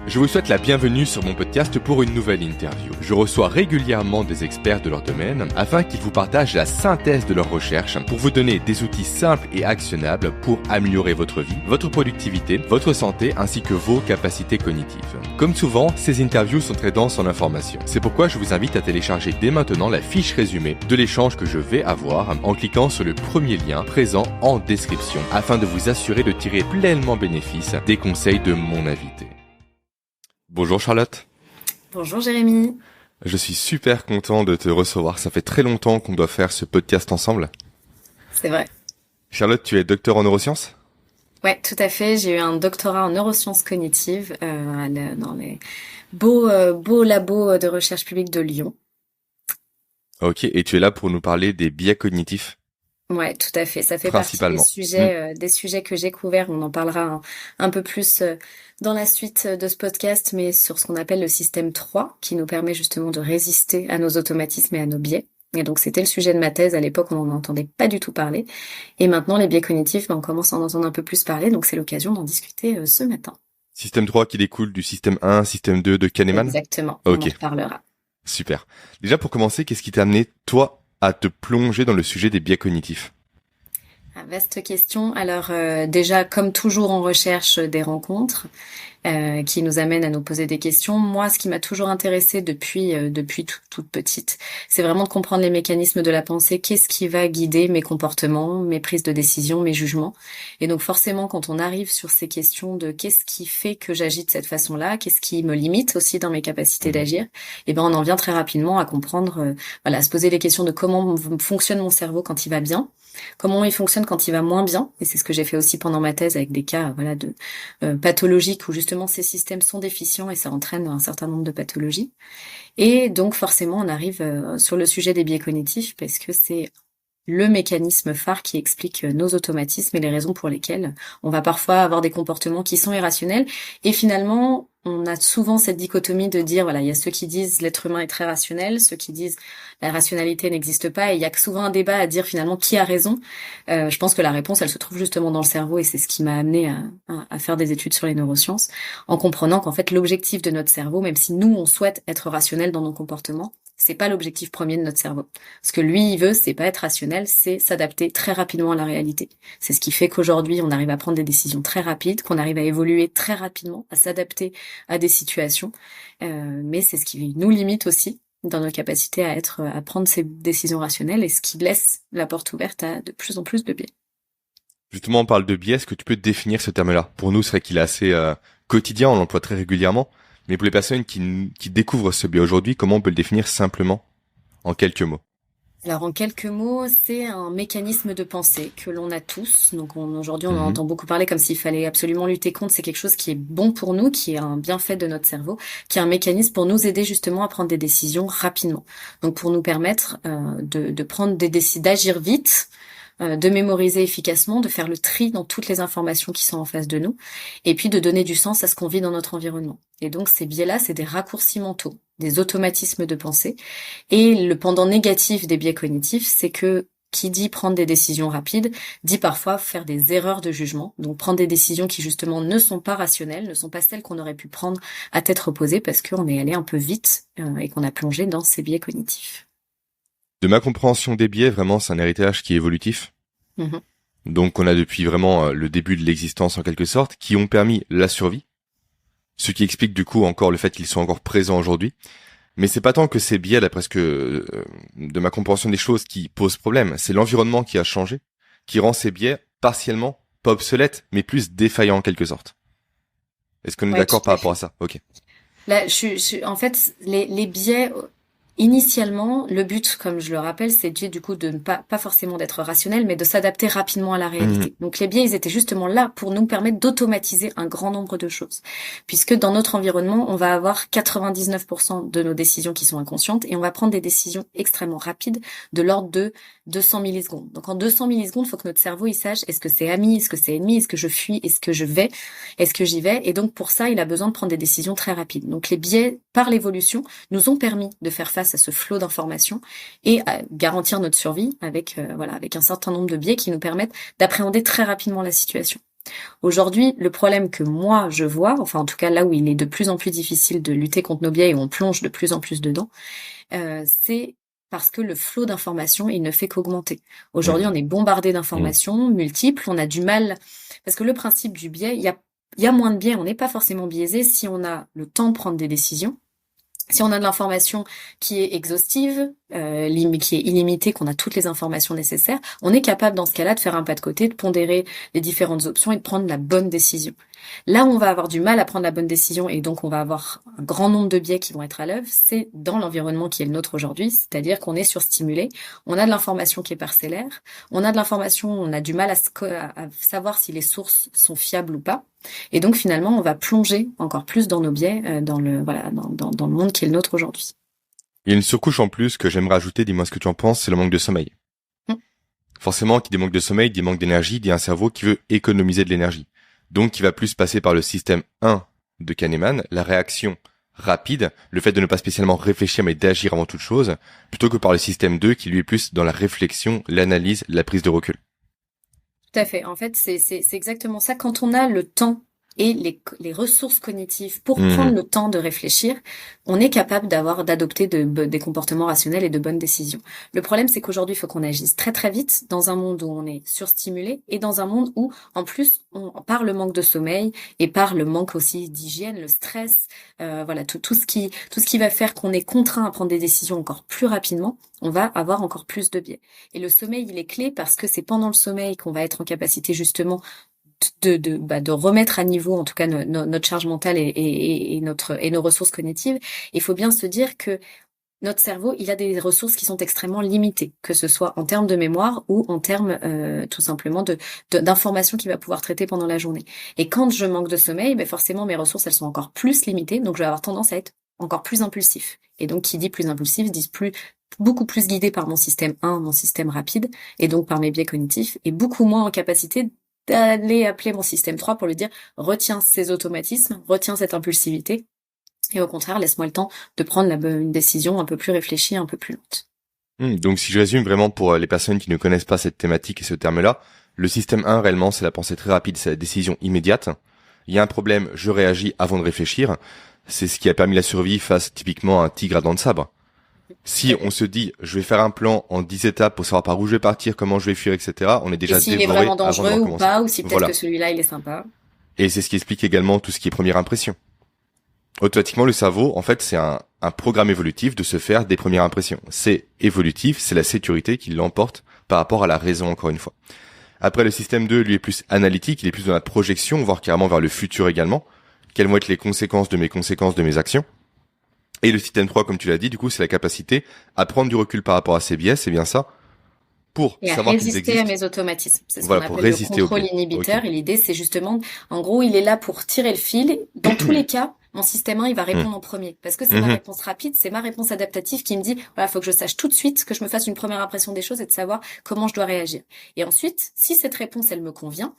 Je vous souhaite la bienvenue sur mon podcast pour une nouvelle interview. Je reçois régulièrement des experts de leur domaine afin qu'ils vous partagent la synthèse de leurs recherches pour vous donner des outils simples et actionnables pour améliorer votre vie, votre productivité, votre santé ainsi que vos capacités cognitives. Comme souvent, ces interviews sont très denses en informations. C'est pourquoi je vous invite à télécharger dès maintenant la fiche résumée de l'échange que je vais avoir en cliquant sur le premier lien présent en description afin de vous assurer de tirer pleinement bénéfice des conseils de mon invité. Bonjour Charlotte. Bonjour Jérémy. Je suis super content de te recevoir. Ça fait très longtemps qu'on doit faire ce podcast ensemble. C'est vrai. Charlotte, tu es docteur en neurosciences ? Ouais, tout à fait. J'ai eu un doctorat en neurosciences cognitives dans les beaux labos de recherche publique de Lyon. Ok, et tu es là pour nous parler des biais cognitifs ? Ouais, tout à fait. Ça fait partie des sujets que j'ai couverts. On en parlera un peu plus dans la suite de ce podcast, mais sur ce qu'on appelle le système 3, qui nous permet justement de résister à nos automatismes et à nos biais. Et donc, c'était le sujet de ma thèse. À l'époque, on n'en entendait pas du tout parler. Et maintenant, les biais cognitifs, on commence à en entendre un peu plus parler. Donc, c'est l'occasion d'en discuter ce matin. Système 3 qui découle du système 1, système 2 de Kahneman ? Exactement. Ok. On en reparlera. Super. Déjà, pour commencer, qu'est-ce qui t'a amené, toi, à te plonger dans le sujet des biais cognitifs ? Vaste question. Alors déjà, comme toujours en recherche, des rencontres qui nous amènent à nous poser des questions. Moi, ce qui m'a toujours intéressée depuis toute petite, c'est vraiment de comprendre les mécanismes de la pensée. Qu'est-ce qui va guider mes comportements, mes prises de décision, mes jugements. Et donc forcément, quand on arrive sur ces questions de qu'est-ce qui fait que j'agis de cette façon-là, qu'est-ce qui me limite aussi dans mes capacités d'agir, on en vient très rapidement à comprendre, à se poser les questions de comment fonctionne mon cerveau quand il va bien. Comment il fonctionne quand il va moins bien, et c'est ce que j'ai fait aussi pendant ma thèse avec des cas de pathologiques où justement ces systèmes sont déficients et ça entraîne un certain nombre de pathologies. Et donc forcément on arrive sur le sujet des biais cognitifs parce que c'est le mécanisme phare qui explique nos automatismes et les raisons pour lesquelles on va parfois avoir des comportements qui sont irrationnels. Et finalement, on a souvent cette dichotomie de dire, il y a ceux qui disent l'être humain est très rationnel, ceux qui disent la rationalité n'existe pas, et il y a souvent un débat à dire finalement qui a raison. Je pense que la réponse, elle se trouve justement dans le cerveau, et c'est ce qui m'a amené à faire des études sur les neurosciences, en comprenant qu'en fait l'objectif de notre cerveau, même si nous on souhaite être rationnel dans nos comportements, c'est pas l'objectif premier de notre cerveau. Ce que lui, il veut, c'est pas être rationnel, c'est s'adapter très rapidement à la réalité. C'est ce qui fait qu'aujourd'hui, on arrive à prendre des décisions très rapides, qu'on arrive à évoluer très rapidement, à s'adapter à des situations. Mais c'est ce qui nous limite aussi dans nos capacités à prendre ces décisions rationnelles et ce qui laisse la porte ouverte à de plus en plus de biais. Justement, on parle de biais. Est-ce que tu peux définir ce terme-là ? Pour nous, c'est vrai qu'il est assez quotidien, on l'emploie très régulièrement. Mais pour les personnes qui découvrent ce biais aujourd'hui, comment on peut le définir simplement, en quelques mots ? Alors en quelques mots, c'est un mécanisme de pensée que l'on a tous. Donc aujourd'hui, on en entend beaucoup parler comme s'il fallait absolument lutter contre. C'est quelque chose qui est bon pour nous, qui est un bienfait de notre cerveau, qui est un mécanisme pour nous aider justement à prendre des décisions rapidement. Donc pour nous permettre de prendre des décisions, d'agir vite, de mémoriser efficacement, de faire le tri dans toutes les informations qui sont en face de nous, et puis de donner du sens à ce qu'on vit dans notre environnement. Et donc ces biais-là, c'est des raccourcis mentaux, des automatismes de pensée. Et le pendant négatif des biais cognitifs, c'est que qui dit prendre des décisions rapides, dit parfois faire des erreurs de jugement, donc prendre des décisions qui justement ne sont pas rationnelles, ne sont pas celles qu'on aurait pu prendre à tête reposée parce qu'on est allé un peu vite et qu'on a plongé dans ces biais cognitifs. De ma compréhension des biais, vraiment, c'est un héritage qui est évolutif. Donc, on a depuis vraiment le début de l'existence en quelque sorte, qui ont permis la survie. Ce qui explique du coup encore le fait qu'ils sont encore présents aujourd'hui. Mais c'est pas tant que ces biais, d'après ce que, de ma compréhension des choses, qui posent problème. C'est l'environnement qui a changé, qui rend ces biais partiellement, pas obsolètes, mais plus défaillants en quelque sorte. Est-ce qu'on est d'accord par rapport à ça ? Ok. Là, en fait, les biais, initialement, le but, comme je le rappelle, c'est du coup de ne pas forcément d'être rationnel, mais de s'adapter rapidement à la réalité. Donc les biais, ils étaient justement là pour nous permettre d'automatiser un grand nombre de choses. Puisque dans notre environnement, on va avoir 99% de nos décisions qui sont inconscientes et on va prendre des décisions extrêmement rapides de l'ordre de 200 millisecondes. Donc en 200 millisecondes, il faut que notre cerveau il sache est-ce que c'est ami, est-ce que c'est ennemi, est-ce que je fuis, est-ce que je vais, est-ce que j'y vais. Et donc pour ça, il a besoin de prendre des décisions très rapides. Donc les biais, par l'évolution, nous ont permis de faire face à ce flot d'informations et à garantir notre survie avec un certain nombre de biais qui nous permettent d'appréhender très rapidement la situation. Aujourd'hui, le problème que moi je vois, enfin en tout cas là où il est de plus en plus difficile de lutter contre nos biais et où on plonge de plus en plus dedans, c'est parce que le flot d'informations, il ne fait qu'augmenter. Aujourd'hui, Mmh. on est bombardé Mmh. d'informations multiples, on a du mal, parce que le principe du biais, il y a moins de biais, on n'est pas forcément biaisé si on a le temps de prendre des décisions. Si on a de l'information qui est exhaustive, qui est illimitée, qu'on a toutes les informations nécessaires, on est capable dans ce cas-là de faire un pas de côté, de pondérer les différentes options et de prendre la bonne décision. Là où on va avoir du mal à prendre la bonne décision et donc on va avoir un grand nombre de biais qui vont être à l'œuvre, c'est dans l'environnement qui est le nôtre aujourd'hui, c'est-à-dire qu'on est surstimulé, on a de l'information qui est parcellaire, on a de l'information, on a du mal à savoir si les sources sont fiables ou pas. Et donc finalement, on va plonger encore plus dans nos biais, dans le monde qui est le nôtre aujourd'hui. Il y a une surcouche en plus que j'aimerais ajouter, dis-moi ce que tu en penses, c'est le manque de sommeil. Mm. Forcément, qui dit manque de sommeil, dit manque d'énergie, dit un cerveau qui veut économiser de l'énergie. Donc, qui va plus passer par le système 1 de Kahneman, la réaction rapide, le fait de ne pas spécialement réfléchir mais d'agir avant toute chose, plutôt que par le système 2 qui lui est plus dans la réflexion, l'analyse, la prise de recul. Tout à fait. En fait, c'est exactement ça. Quand on a le temps et les ressources cognitives pour prendre Mhm. le temps de réfléchir, on est capable d'adopter des comportements rationnels et de bonnes décisions. Le problème, c'est qu'aujourd'hui, il faut qu'on agisse très très vite dans un monde où on est surstimulé et dans un monde où, en plus, par le manque de sommeil et par le manque aussi d'hygiène, le stress, tout ce qui va faire qu'on est contraint à prendre des décisions encore plus rapidement, on va avoir encore plus de biais. Et le sommeil, il est clé parce que c'est pendant le sommeil qu'on va être en capacité justement de remettre à niveau, en tout cas, notre charge mentale et nos ressources cognitives. Il faut bien se dire que notre cerveau, il a des ressources qui sont extrêmement limitées, que ce soit en termes de mémoire ou en termes tout simplement d'informations qu'il va pouvoir traiter pendant la journée. Et quand je manque de sommeil, ben forcément mes ressources elles sont encore plus limitées, donc je vais avoir tendance à être encore plus impulsif. Et donc qui dit plus impulsif dit beaucoup plus guidé par mon système 1, mon système rapide, et donc par mes biais cognitifs, et beaucoup moins en capacité d'aller appeler mon système 3 pour lui dire retiens ces automatismes, retiens cette impulsivité, et au contraire, laisse-moi le temps de prendre une décision un peu plus réfléchie, un peu plus lente. Donc si je résume vraiment pour les personnes qui ne connaissent pas cette thématique et ce terme-là, le système 1 réellement c'est la pensée très rapide, c'est la décision immédiate. Il y a un problème, je réagis avant de réfléchir. C'est ce qui a permis la survie face typiquement à un tigre à dents de sabre. Si on se dit je vais faire un plan en 10 étapes pour savoir par où je vais partir, comment je vais fuir, etc., on est Et déjà s'il est dévoré vraiment avant de dangereux ou recommencer. pas, ou si peut-être Voilà. que celui-là, il est sympa. Et c'est ce qui explique également tout ce qui est première impression. Automatiquement, le cerveau, en fait, c'est un programme évolutif de se faire des premières impressions. C'est évolutif, c'est la sécurité qui l'emporte par rapport à la raison, encore une fois. Après, le système 2, lui, est plus analytique, il est plus dans la projection, voire carrément vers le futur également. Quelles vont être les conséquences de mes actions? Et le système 3, comme tu l'as dit, du coup, c'est la capacité à prendre du recul par rapport à ses biais, c'est bien ça, pour Et à savoir qu'ils résister à existent. mes automatismes. C'est ce qu'on Voilà, pour appelle le résister au contrôle biais. Ok. inhibiteur. Et l'idée, c'est justement, en gros, il est là pour tirer le fil. Dans tous les cas, mon système 1, il va Hmm. répondre en premier. Parce que c'est ma Mhm. réponse rapide, c'est ma réponse adaptative qui me dit, voilà, faut que je sache tout de suite, que je me fasse une première impression des choses et de savoir comment je dois réagir. Et ensuite, si cette réponse, elle me convient,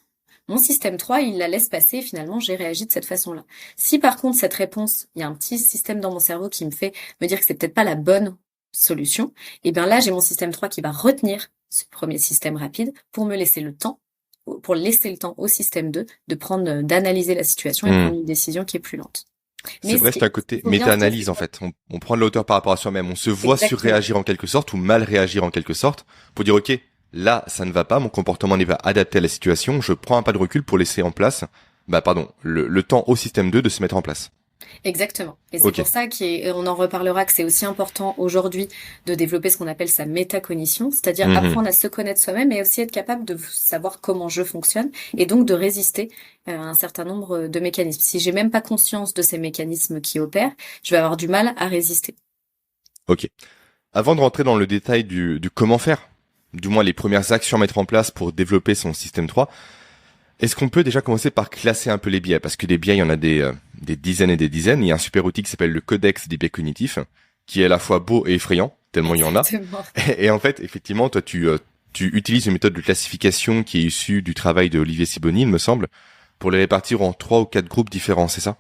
mon système 3, il la laisse passer et finalement, j'ai réagi de cette façon-là. Si par contre, cette réponse, il y a un petit système dans mon cerveau qui me fait me dire que c'est peut-être pas la bonne solution, et bien là, j'ai mon système 3 qui va retenir ce premier système rapide pour me laisser le temps, pour laisser le temps au système 2 d'analyser la situation et Hmm. prendre une décision qui est plus lente. C'est Mais vrai, c'est un côté faut bien se dire, méta-analyse en fait. On prend de la hauteur par rapport à soi-même. On se voit exactement. surréagir en quelque sorte ou mal réagir en quelque sorte pour dire ok, là ça ne va pas, mon comportement n'est pas adapté à la situation. Je prends un pas de recul pour laisser en place, le temps au système 2 de se mettre en place. Exactement. Et c'est Ok. pour ça on en reparlera, que c'est aussi important aujourd'hui de développer ce qu'on appelle sa métacognition, c'est-à-dire Mhm. apprendre à se connaître soi-même et aussi être capable de savoir comment je fonctionne et donc de résister à un certain nombre de mécanismes. Si j'ai même pas conscience de ces mécanismes qui opèrent, je vais avoir du mal à résister. Ok. Avant de rentrer dans le détail du comment faire, du moins les premières actions à mettre en place pour développer son système 3, est-ce qu'on peut déjà commencer par classer un peu les biais? Parce que des biais, il y en a des dizaines et des dizaines. Il y a un super outil qui s'appelle le Codex des biais cognitifs, qui est à la fois beau et effrayant, tellement il y en a. Exactement. Et en fait, effectivement, toi, tu utilises une méthode de classification qui est issue du travail de Olivier Sibony, il me semble, pour les répartir en 3 ou 4 groupes différents, c'est ça?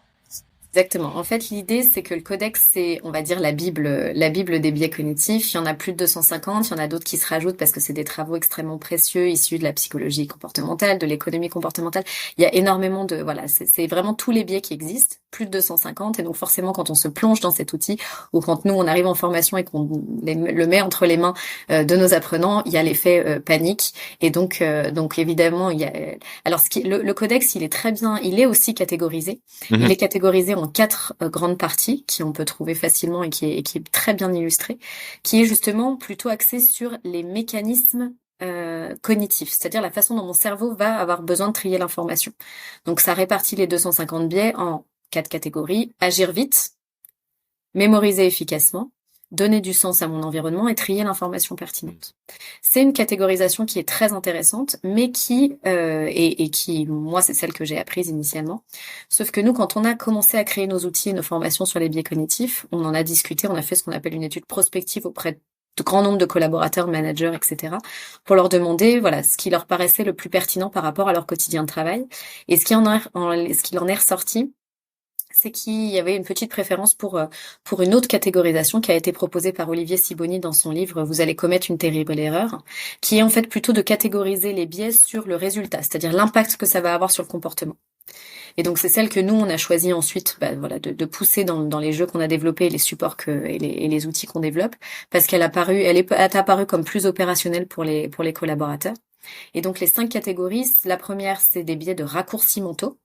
Exactement. En fait, l'idée, c'est que le codex, c'est, on va dire, la Bible des biais cognitifs. Il y en a plus de 250. Il y en a d'autres qui se rajoutent parce que c'est des travaux extrêmement précieux issus de la psychologie comportementale, de l'économie comportementale. Il y a énormément de, voilà, c'est vraiment tous les biais qui existent, plus de 250. Et donc, forcément, quand on se plonge dans cet outil ou quand nous, on arrive en formation et qu'on le met entre les mains de nos apprenants, il y a l'effet panique. Et donc évidemment, il y a, alors le codex, il est très bien, il est aussi catégorisé. Il est catégorisé en 4 grandes parties qui on peut trouver facilement et qui est très bien illustré, qui est justement plutôt axé sur les mécanismes cognitifs, c'est-à-dire la façon dont mon cerveau va avoir besoin de trier l'information. Donc ça répartit les 250 biais en 4 catégories: agir vite, mémoriser efficacement, donner du sens à mon environnement et trier l'information pertinente. C'est une catégorisation qui est très intéressante, mais qui, et qui, moi, c'est celle que j'ai apprise initialement. Sauf que nous, quand on a commencé à créer nos outils et nos formations sur les biais cognitifs, on en a discuté, on a fait ce qu'on appelle une étude prospective auprès de grand nombre de collaborateurs, managers, etc., pour leur demander, voilà, ce qui leur paraissait le plus pertinent par rapport à leur quotidien de travail. Et ce qui en est ressorti, c'est qu'il y avait une petite préférence pour une autre catégorisation qui a été proposée par Olivier Sibony dans son livre Vous allez commettre une terrible erreur, qui est en fait plutôt de catégoriser les biais sur le résultat, c'est-à-dire l'impact que ça va avoir sur le comportement. Et donc c'est celle que nous on a choisi ensuite, voilà, de pousser dans les jeux qu'on a développés, les supports et les outils qu'on développe, parce elle est apparue comme plus opérationnelle pour les collaborateurs. Et donc les 5 catégories, la première c'est des biais de raccourcis mentaux.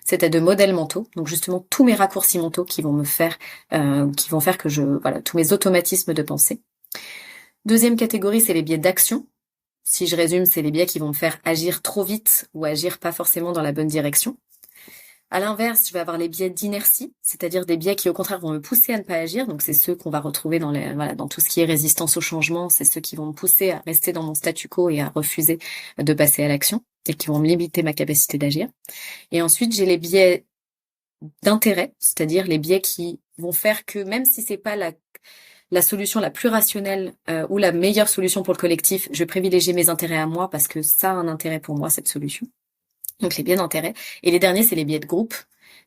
C'était de modèles mentaux, donc justement tous mes raccourcis mentaux qui vont faire que voilà, tous mes automatismes de pensée. Deuxième catégorie, c'est les biais d'action. Si je résume, c'est les biais qui vont me faire agir trop vite ou agir pas forcément dans la bonne direction. À l'inverse, je vais avoir les biais d'inertie, c'est-à-dire des biais qui au contraire vont me pousser à ne pas agir. Donc c'est ceux qu'on va retrouver dans tout ce qui est résistance au changement, c'est ceux qui vont me pousser à rester dans mon statu quo et à refuser de passer à l'action et qui vont me limiter ma capacité d'agir. Et ensuite, j'ai les biais d'intérêt, c'est-à-dire les biais qui vont faire que même si c'est pas la solution la plus rationnelle ou la meilleure solution pour le collectif, je vais privilégier mes intérêts à moi parce que ça a un intérêt pour moi, cette solution. Donc les biais d'intérêt. Et les derniers, c'est les biais de groupe.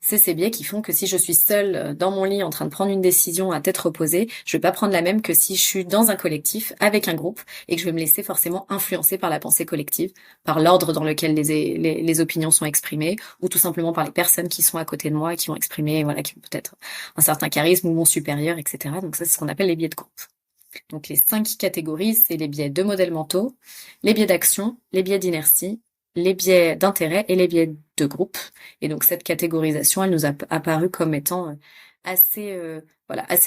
C'est ces biais qui font que si je suis seule dans mon lit en train de prendre une décision à tête reposée, je vais pas prendre la même que si je suis dans un collectif avec un groupe et que je vais me laisser forcément influencer par la pensée collective, par l'ordre dans lequel les opinions sont exprimées ou tout simplement par les personnes qui sont à côté de moi et qui vont exprimer, voilà, qui ont peut-être un certain charisme ou mon supérieur, etc. Donc ça, c'est ce qu'on appelle les biais de groupe. Donc les 5 catégories, c'est les biais de modèles mentaux, les biais d'action, les biais d'inertie, les biais d'intérêt et les biais de groupe. Et donc cette catégorisation, elle nous a apparu comme étant assez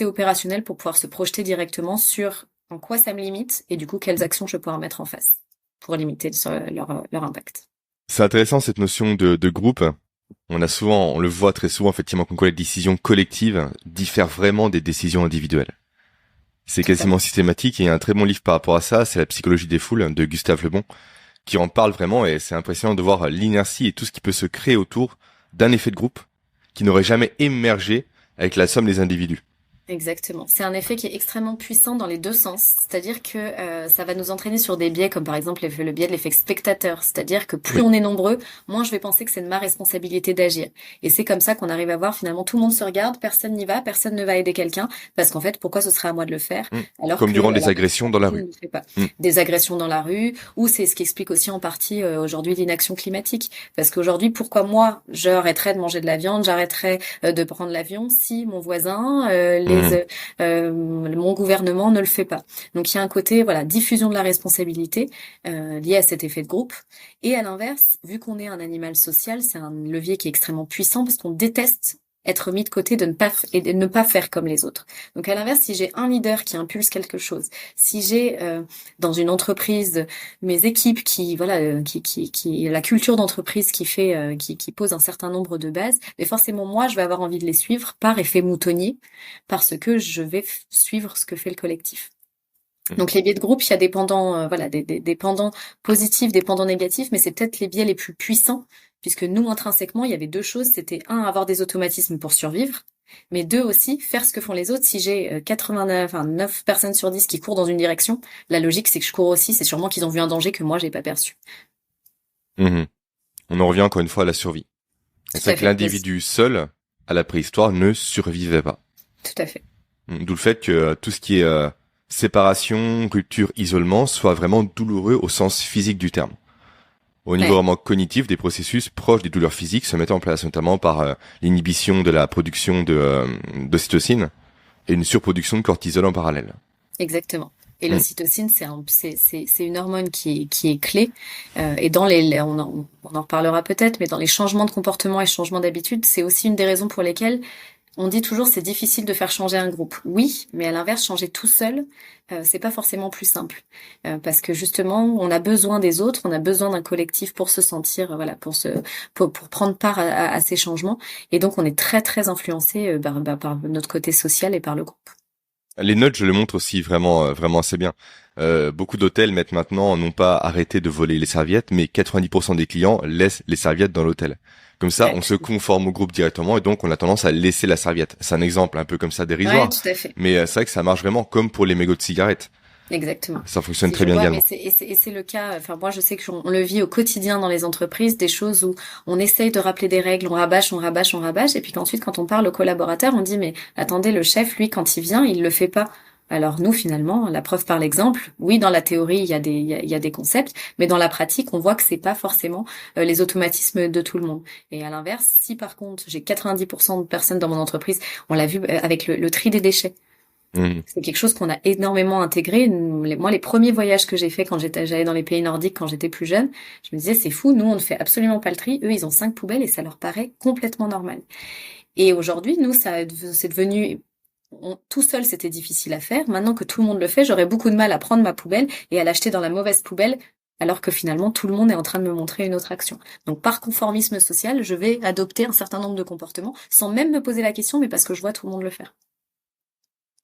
opérationnelle pour pouvoir se projeter directement sur en quoi ça me limite et du coup quelles actions je vais pouvoir mettre en face pour limiter leur impact. C'est intéressant cette notion de groupe. On le voit très souvent effectivement comme quoi les décisions collectives diffèrent vraiment des décisions individuelles. C'est quasiment systématique et il y a un très bon livre par rapport à ça, c'est La psychologie des foules de Gustave Le Bon, qui en parle vraiment, et c'est impressionnant de voir l'inertie et tout ce qui peut se créer autour d'un effet de groupe qui n'aurait jamais émergé avec la somme des individus. Exactement. C'est un effet qui est extrêmement puissant dans les deux sens. C'est-à-dire que ça va nous entraîner sur des biais comme par exemple le biais de l'effet spectateur. C'est-à-dire que plus on est nombreux, moins je vais penser que c'est de ma responsabilité d'agir. Et c'est comme ça qu'on arrive à voir finalement tout le monde se regarde, personne n'y va, personne ne va aider quelqu'un parce qu'en fait pourquoi ce serait à moi de le faire alors comme que, durant des agressions dans la rue. Des agressions dans la rue, ou c'est ce qui explique aussi en partie aujourd'hui l'inaction climatique. Parce qu'aujourd'hui pourquoi moi j'arrêterais de manger de la viande, j'arrêterais de prendre l'avion si mon voisin mon gouvernement ne le fait pas. Donc il y a un côté diffusion de la responsabilité lié à cet effet de groupe. Et à l'inverse, vu qu'on est un animal social, c'est un levier qui est extrêmement puissant parce qu'on déteste être mis de côté, de ne pas faire comme les autres. Donc à l'inverse, si j'ai un leader qui impulse quelque chose, si j'ai dans une entreprise mes équipes qui la culture d'entreprise qui pose un certain nombre de bases, mais forcément moi je vais avoir envie de les suivre par effet moutonnier parce que je vais suivre ce que fait le collectif. Donc les biais de groupe, il y a des pendants, des pendants positifs, des pendants négatifs, mais c'est peut-être les biais les plus puissants, puisque nous intrinsèquement, il y avait deux choses, c'était un, avoir des automatismes pour survivre, mais deux aussi, faire ce que font les autres. Si j'ai 9 personnes sur 10 qui courent dans une direction, la logique c'est que je cours aussi, c'est sûrement qu'ils ont vu un danger que moi j'ai pas perçu. On en revient encore une fois à la survie. C'est vrai que l'individu seul à la préhistoire ne survivaient pas. Tout à fait. D'où le fait que tout ce qui est séparation, rupture, isolement soit vraiment douloureux au sens physique du terme. Au niveau Ouais, vraiment cognitif, des processus proches des douleurs physiques se mettent en place, notamment par l'inhibition de la production d'ocytocine et une surproduction de cortisol en parallèle. exactement. Et Mm. l'ocytocine, c'est une hormone qui est clé. Et dans on en reparlera peut-être, mais dans les changements de comportement et changements d'habitude, c'est aussi une des raisons pour lesquelles on dit toujours c'est difficile de faire changer un groupe. Oui, mais à l'inverse, changer tout seul, c'est pas forcément plus simple. Parce que justement, on a besoin des autres, on a besoin d'un collectif pour se sentir, voilà, pour prendre part à ces changements. Et donc, on est très, très influencé par notre côté social et par le groupe. Les notes, je le montre aussi vraiment, vraiment assez bien. Beaucoup d'hôtels mettent maintenant, non pas arrêter de voler les serviettes, mais 90% des clients laissent les serviettes dans l'hôtel. Comme ça, Ouais, on se conforme au groupe directement et donc on a tendance à laisser la serviette. C'est un exemple un peu comme ça ouais, dérisoire, tout à fait. mais c'est vrai que ça marche vraiment comme pour les mégots de cigarettes. Exactement. Ça fonctionne Si très je bien vois, mais également. c'est le cas. Enfin, moi, je sais que on le vit au quotidien dans les entreprises, des choses où on essaye de rappeler des règles, on rabâche, on rabâche, on rabâche, et puis qu'ensuite, quand on parle aux collaborateurs, on dit, mais attendez, le chef, lui, quand il vient, il le fait pas. Alors nous, finalement, la preuve par l'exemple. Oui, dans la théorie, il y a des concepts, mais dans la pratique, on voit que c'est pas forcément les automatismes de tout le monde. Et à l'inverse, si par contre, j'ai 90% de personnes dans mon entreprise, on l'a vu avec le tri des déchets. Mhm. C'est quelque chose qu'on a énormément intégré. Moi, les premiers voyages que j'ai fait quand j'allais dans les pays nordiques quand j'étais plus jeune, je me disais, c'est fou, nous, on ne fait absolument pas le tri. Eux, ils ont 5 poubelles et ça leur paraît complètement normal. Et aujourd'hui, nous, c'est devenu, tout seul, c'était difficile à faire. Maintenant que tout le monde le fait, j'aurais beaucoup de mal à prendre ma poubelle et à l'acheter dans la mauvaise poubelle, alors que finalement, tout le monde est en train de me montrer une autre action. Donc, par conformisme social, je vais adopter un certain nombre de comportements sans même me poser la question, mais parce que je vois tout le monde le faire.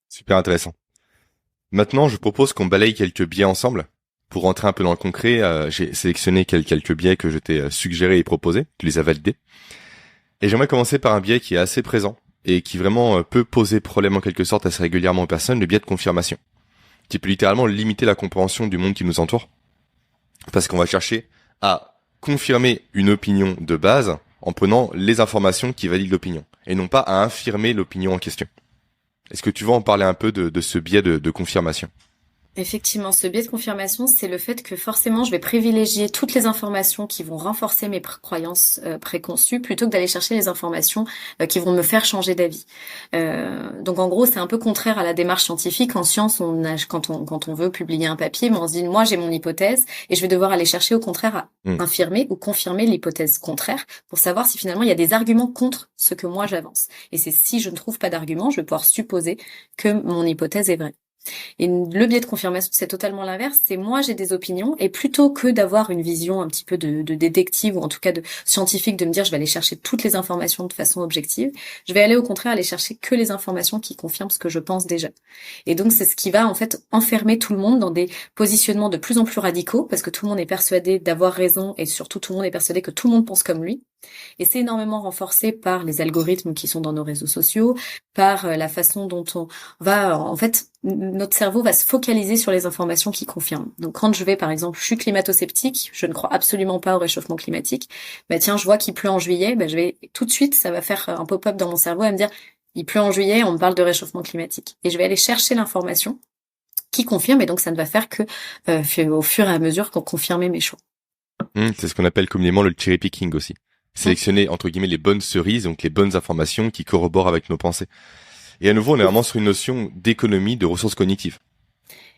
Super intéressant. Maintenant, je propose qu'on balaye quelques biais ensemble. Pour rentrer un peu dans le concret, j'ai sélectionné quelques biais que je t'ai suggérés et proposés. Tu les as validés. Et j'aimerais commencer par un biais qui est assez présent et qui vraiment peut poser problème en quelque sorte assez régulièrement aux personnes, le biais de confirmation, qui peut littéralement limiter la compréhension du monde qui nous entoure, parce qu'on va chercher à confirmer une opinion de base en prenant les informations qui valident l'opinion, et non pas à infirmer l'opinion en question. Est-ce que tu veux en parler un peu de ce biais de confirmation? Effectivement, ce biais de confirmation, c'est le fait que forcément, je vais privilégier toutes les informations qui vont renforcer mes croyances préconçues plutôt que d'aller chercher les informations qui vont me faire changer d'avis. Donc en gros, c'est un peu contraire à la démarche scientifique. En science, quand on veut publier un papier, on se dit, moi j'ai mon hypothèse et je vais devoir aller chercher au contraire à Hmm. infirmer ou confirmer l'hypothèse contraire pour savoir si finalement il y a des arguments contre ce que moi j'avance. Et c'est si je ne trouve pas d'arguments, je vais pouvoir supposer que mon hypothèse est vraie. Et le biais de confirmation, c'est totalement l'inverse. C'est moi, j'ai des opinions, et plutôt que d'avoir une vision un petit peu de détective, ou en tout cas de scientifique, de me dire je vais aller chercher toutes les informations de façon objective, je vais aller au contraire aller chercher que les informations qui confirment ce que je pense déjà. Et donc c'est ce qui va en fait enfermer tout le monde dans des positionnements de plus en plus radicaux, parce que tout le monde est persuadé d'avoir raison, et surtout tout le monde est persuadé que tout le monde pense comme lui. Et c'est énormément renforcé par les algorithmes qui sont dans nos réseaux sociaux, par la façon dont on va, en fait, notre cerveau va se focaliser sur les informations qui confirment. Donc quand je vais, par exemple, je suis climato-sceptique, je ne crois absolument pas au réchauffement climatique, bah tiens, je vois qu'il pleut en juillet, bah je vais tout de suite, ça va faire un pop-up dans mon cerveau et me dire, il pleut en juillet, on me parle de réchauffement climatique. Et je vais aller chercher l'information qui confirme, et donc ça ne va faire que au fur et à mesure qu'on confirme mes choix. C'est ce qu'on appelle communément le cherry picking aussi. Mm. Sélectionner, entre guillemets, les bonnes cerises, donc les bonnes informations qui corroborent avec nos pensées. Et à nouveau, on est vraiment sur une notion d'économie de ressources cognitives.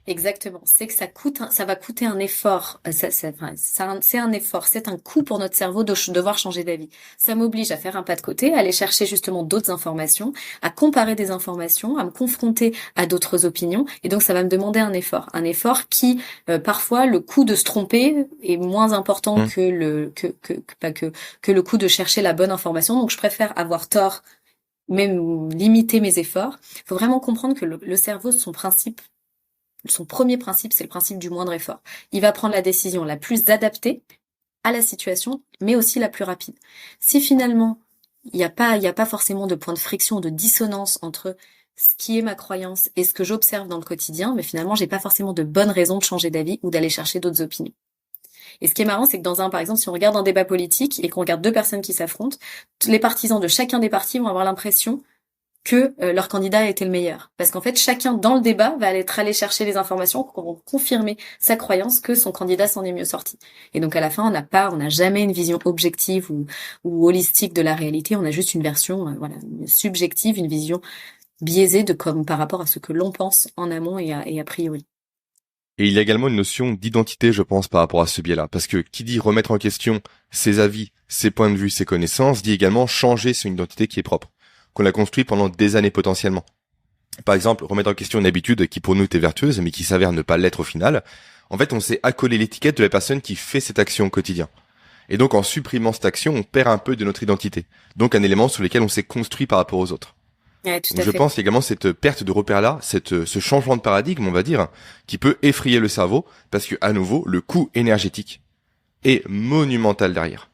Exactement. C'est que ça va coûter un effort. C'est un effort, c'est un coût pour notre cerveau de devoir changer d'avis. Ça m'oblige à faire un pas de côté, à aller chercher justement d'autres informations, à comparer des informations, à me confronter à d'autres opinions. Et donc, ça va me demander un effort. Un effort qui, parfois, le coût de se tromper est moins important Hmm. que que le coût de chercher la bonne information. Donc, je préfère avoir tort, même limiter mes efforts. Il faut vraiment comprendre que le cerveau, son premier principe, c'est le principe du moindre effort. Il va prendre la décision la plus adaptée à la situation, mais aussi la plus rapide. Si finalement, il y a pas forcément de point de friction, de dissonance entre ce qui est ma croyance et ce que j'observe dans le quotidien, mais finalement, j'ai pas forcément de bonnes raisons de changer d'avis ou d'aller chercher d'autres opinions. Et ce qui est marrant, c'est que par exemple, si on regarde un débat politique et qu'on regarde deux personnes qui s'affrontent, les partisans de chacun des partis vont avoir l'impression que leur candidat était le meilleur. Parce qu'en fait, chacun dans le débat va aller chercher les informations qui vont confirmer sa croyance que son candidat s'en est mieux sorti. Et donc à la fin, on n'a jamais une vision objective ou holistique de la réalité, on a juste une version subjective, une vision biaisée comme par rapport à ce que l'on pense en amont et a priori. Et il y a également une notion d'identité, je pense, par rapport à ce biais-là. Parce que qui dit remettre en question ses avis, ses points de vue, ses connaissances, dit également changer son identité qui est propre, qu'on a construit pendant des années potentiellement. Par exemple, remettre en question une habitude qui pour nous était vertueuse, mais qui s'avère ne pas l'être au final. En fait, on s'est accolé l'étiquette de la personne qui fait cette action au quotidien. Et donc, en supprimant cette action, on perd un peu de notre identité. Donc, un élément sur lequel on s'est construit par rapport aux autres. Ouais, tout Donc, à je fait. pense également cette perte de repère-là, ce changement de paradigme, on va dire, qui peut effrayer le cerveau, parce que, à nouveau, le coût énergétique est monumental derrière.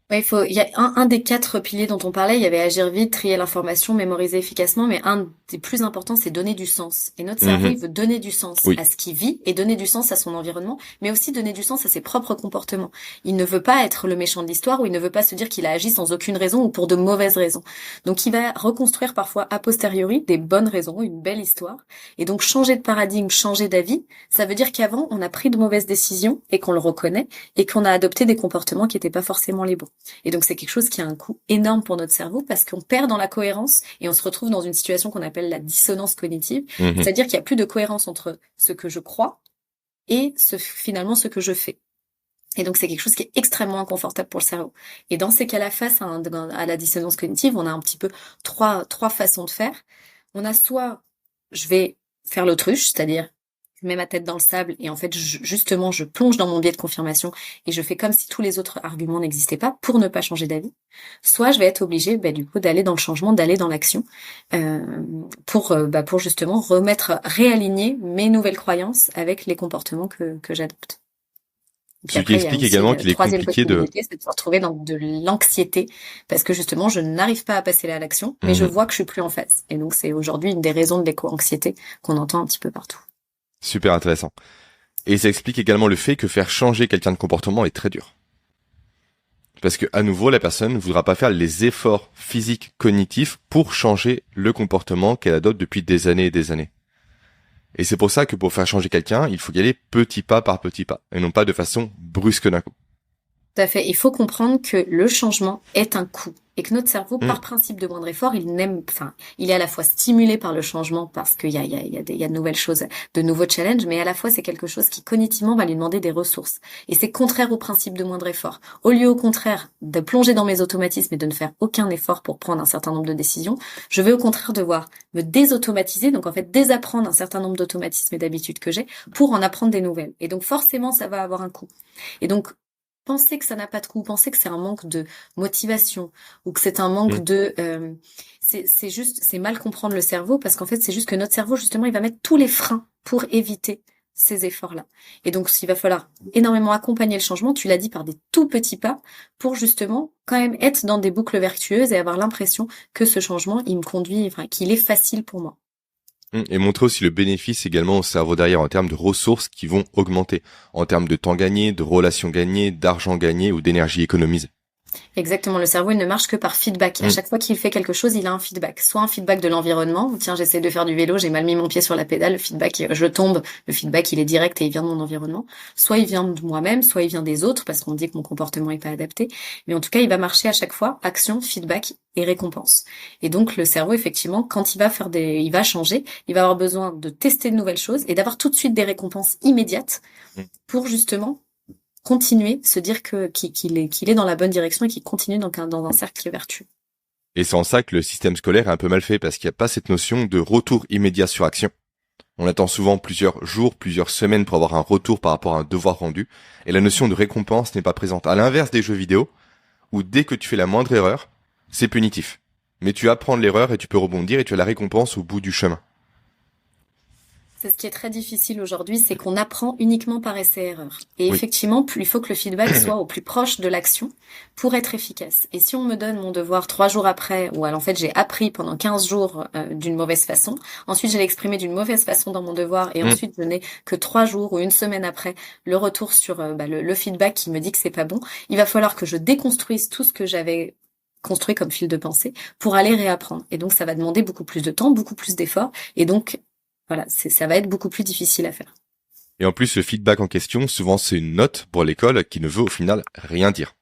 Ouais, il y a un des 4 piliers dont on parlait, il y avait agir vite, trier l'information, mémoriser efficacement, mais un des plus importants, c'est donner du sens. Et notre cerveau, il veut donner du sens Oui. à ce qu'il vit et donner du sens à son environnement, mais aussi donner du sens à ses propres comportements. Il ne veut pas être le méchant de l'histoire ou il ne veut pas se dire qu'il a agi sans aucune raison ou pour de mauvaises raisons. Donc il va reconstruire parfois a posteriori des bonnes raisons, une belle histoire. Et donc changer de paradigme, changer d'avis, ça veut dire qu'avant, on a pris de mauvaises décisions et qu'on le reconnaît et qu'on a adopté des comportements qui n'étaient pas forcément les bons. Et donc c'est quelque chose qui a un coût énorme pour notre cerveau parce qu'on perd dans la cohérence et on se retrouve dans une situation qu'on appelle la dissonance cognitive, c'est-à-dire qu'il n'y a plus de cohérence entre ce que je crois et finalement ce que je fais. Et donc c'est quelque chose qui est extrêmement inconfortable pour le cerveau. Et dans ces cas-là, face à la dissonance cognitive, on a un petit peu trois façons de faire. On a soit je vais faire l'autruche, c'est-à-dire je mets ma tête dans le sable et en fait, justement, je plonge dans mon biais de confirmation et je fais comme si tous les autres arguments n'existaient pas pour ne pas changer d'avis. Soit je vais être obligée, du coup, d'aller dans le changement, d'aller dans l'action, pour justement réaligner mes nouvelles croyances avec les comportements que j'adopte. Et puis Ce qui après, il y a explique aussi également la qu'il est troisième compliqué de... possibilité, c'est de se retrouver dans de l'anxiété parce que justement, je n'arrive pas à passer à l'action, mais je vois que je suis plus en phase. Et donc, c'est aujourd'hui une des raisons de l'éco-anxiété qu'on entend un petit peu partout. Super intéressant. Et ça explique également le fait que faire changer quelqu'un de comportement est très dur. Parce que, à nouveau, la personne ne voudra pas faire les efforts physiques, cognitifs pour changer le comportement qu'elle adopte depuis des années et des années. Et c'est pour ça que pour faire changer quelqu'un, il faut y aller petit pas par petit pas, et non pas de façon brusque d'un coup. Tout à fait. Il faut comprendre que le changement est un coût et que notre cerveau, par principe de moindre effort, il est à la fois stimulé par le changement parce qu'il y a de nouvelles choses, de nouveaux challenges, mais à la fois c'est quelque chose qui cognitivement va lui demander des ressources. Et c'est contraire au principe de moindre effort. Au lieu, au contraire, de plonger dans mes automatismes et de ne faire aucun effort pour prendre un certain nombre de décisions, je vais au contraire devoir me désautomatiser, donc en fait désapprendre un certain nombre d'automatismes et d'habitudes que j'ai pour en apprendre des nouvelles. Et donc forcément, ça va avoir un coût. Et donc, penser que ça n'a pas de coût, penser que c'est un manque de motivation ou que c'est un manque de... c'est mal comprendre le cerveau parce qu'en fait, c'est juste que notre cerveau, justement, il va mettre tous les freins pour éviter ces efforts-là. Et donc, il va falloir énormément accompagner le changement, tu l'as dit, par des tout petits pas pour justement quand même être dans des boucles vertueuses et avoir l'impression que ce changement, il me conduit, qu'il est facile pour moi. Et montrer aussi le bénéfice également au cerveau derrière en termes de ressources qui vont augmenter, en termes de temps gagné, de relations gagnées, d'argent gagné ou d'énergie économisée. Exactement, le cerveau il ne marche que par feedback. À chaque fois qu'il fait quelque chose, il a un feedback. Soit un feedback de l'environnement, tiens j'essaie de faire du vélo, j'ai mal mis mon pied sur la pédale, le feedback, je tombe, le feedback il est direct et il vient de mon environnement. Soit il vient de moi-même, soit il vient des autres parce qu'on dit que mon comportement est pas adapté. Mais en tout cas il va marcher à chaque fois, action, feedback et récompense. Et donc le cerveau effectivement, quand il va changer, il va avoir besoin de tester de nouvelles choses et d'avoir tout de suite des récompenses immédiates pour justement continuer, se dire qu'il est dans la bonne direction et qu'il continue dans un cercle vertueux. Et c'est en ça que le système scolaire est un peu mal fait parce qu'il n'y a pas cette notion de retour immédiat sur action. On attend souvent plusieurs jours, plusieurs semaines pour avoir un retour par rapport à un devoir rendu et la notion de récompense n'est pas présente. À l'inverse des jeux vidéo où dès que tu fais la moindre erreur, c'est punitif. Mais tu apprends de l'erreur et tu peux rebondir et tu as la récompense au bout du chemin. C'est ce qui est très difficile aujourd'hui, c'est qu'on apprend uniquement par essai-erreur. Et Oui. effectivement, il faut que le feedback soit au plus proche de l'action pour être efficace. Et si on me donne mon devoir 3 jours après, ou alors en fait j'ai appris pendant 15 jours d'une mauvaise façon, ensuite je l'ai exprimé d'une mauvaise façon dans mon devoir, et Mm. ensuite je n'ai que 3 jours ou une semaine après le retour sur le feedback qui me dit que c'est pas bon, il va falloir que je déconstruise tout ce que j'avais construit comme fil de pensée pour aller réapprendre. Et donc ça va demander beaucoup plus de temps, beaucoup plus d'efforts, et donc voilà, ça va être beaucoup plus difficile à faire. Et en plus, le feedback en question, souvent c'est une note pour l'école qui ne veut au final rien dire.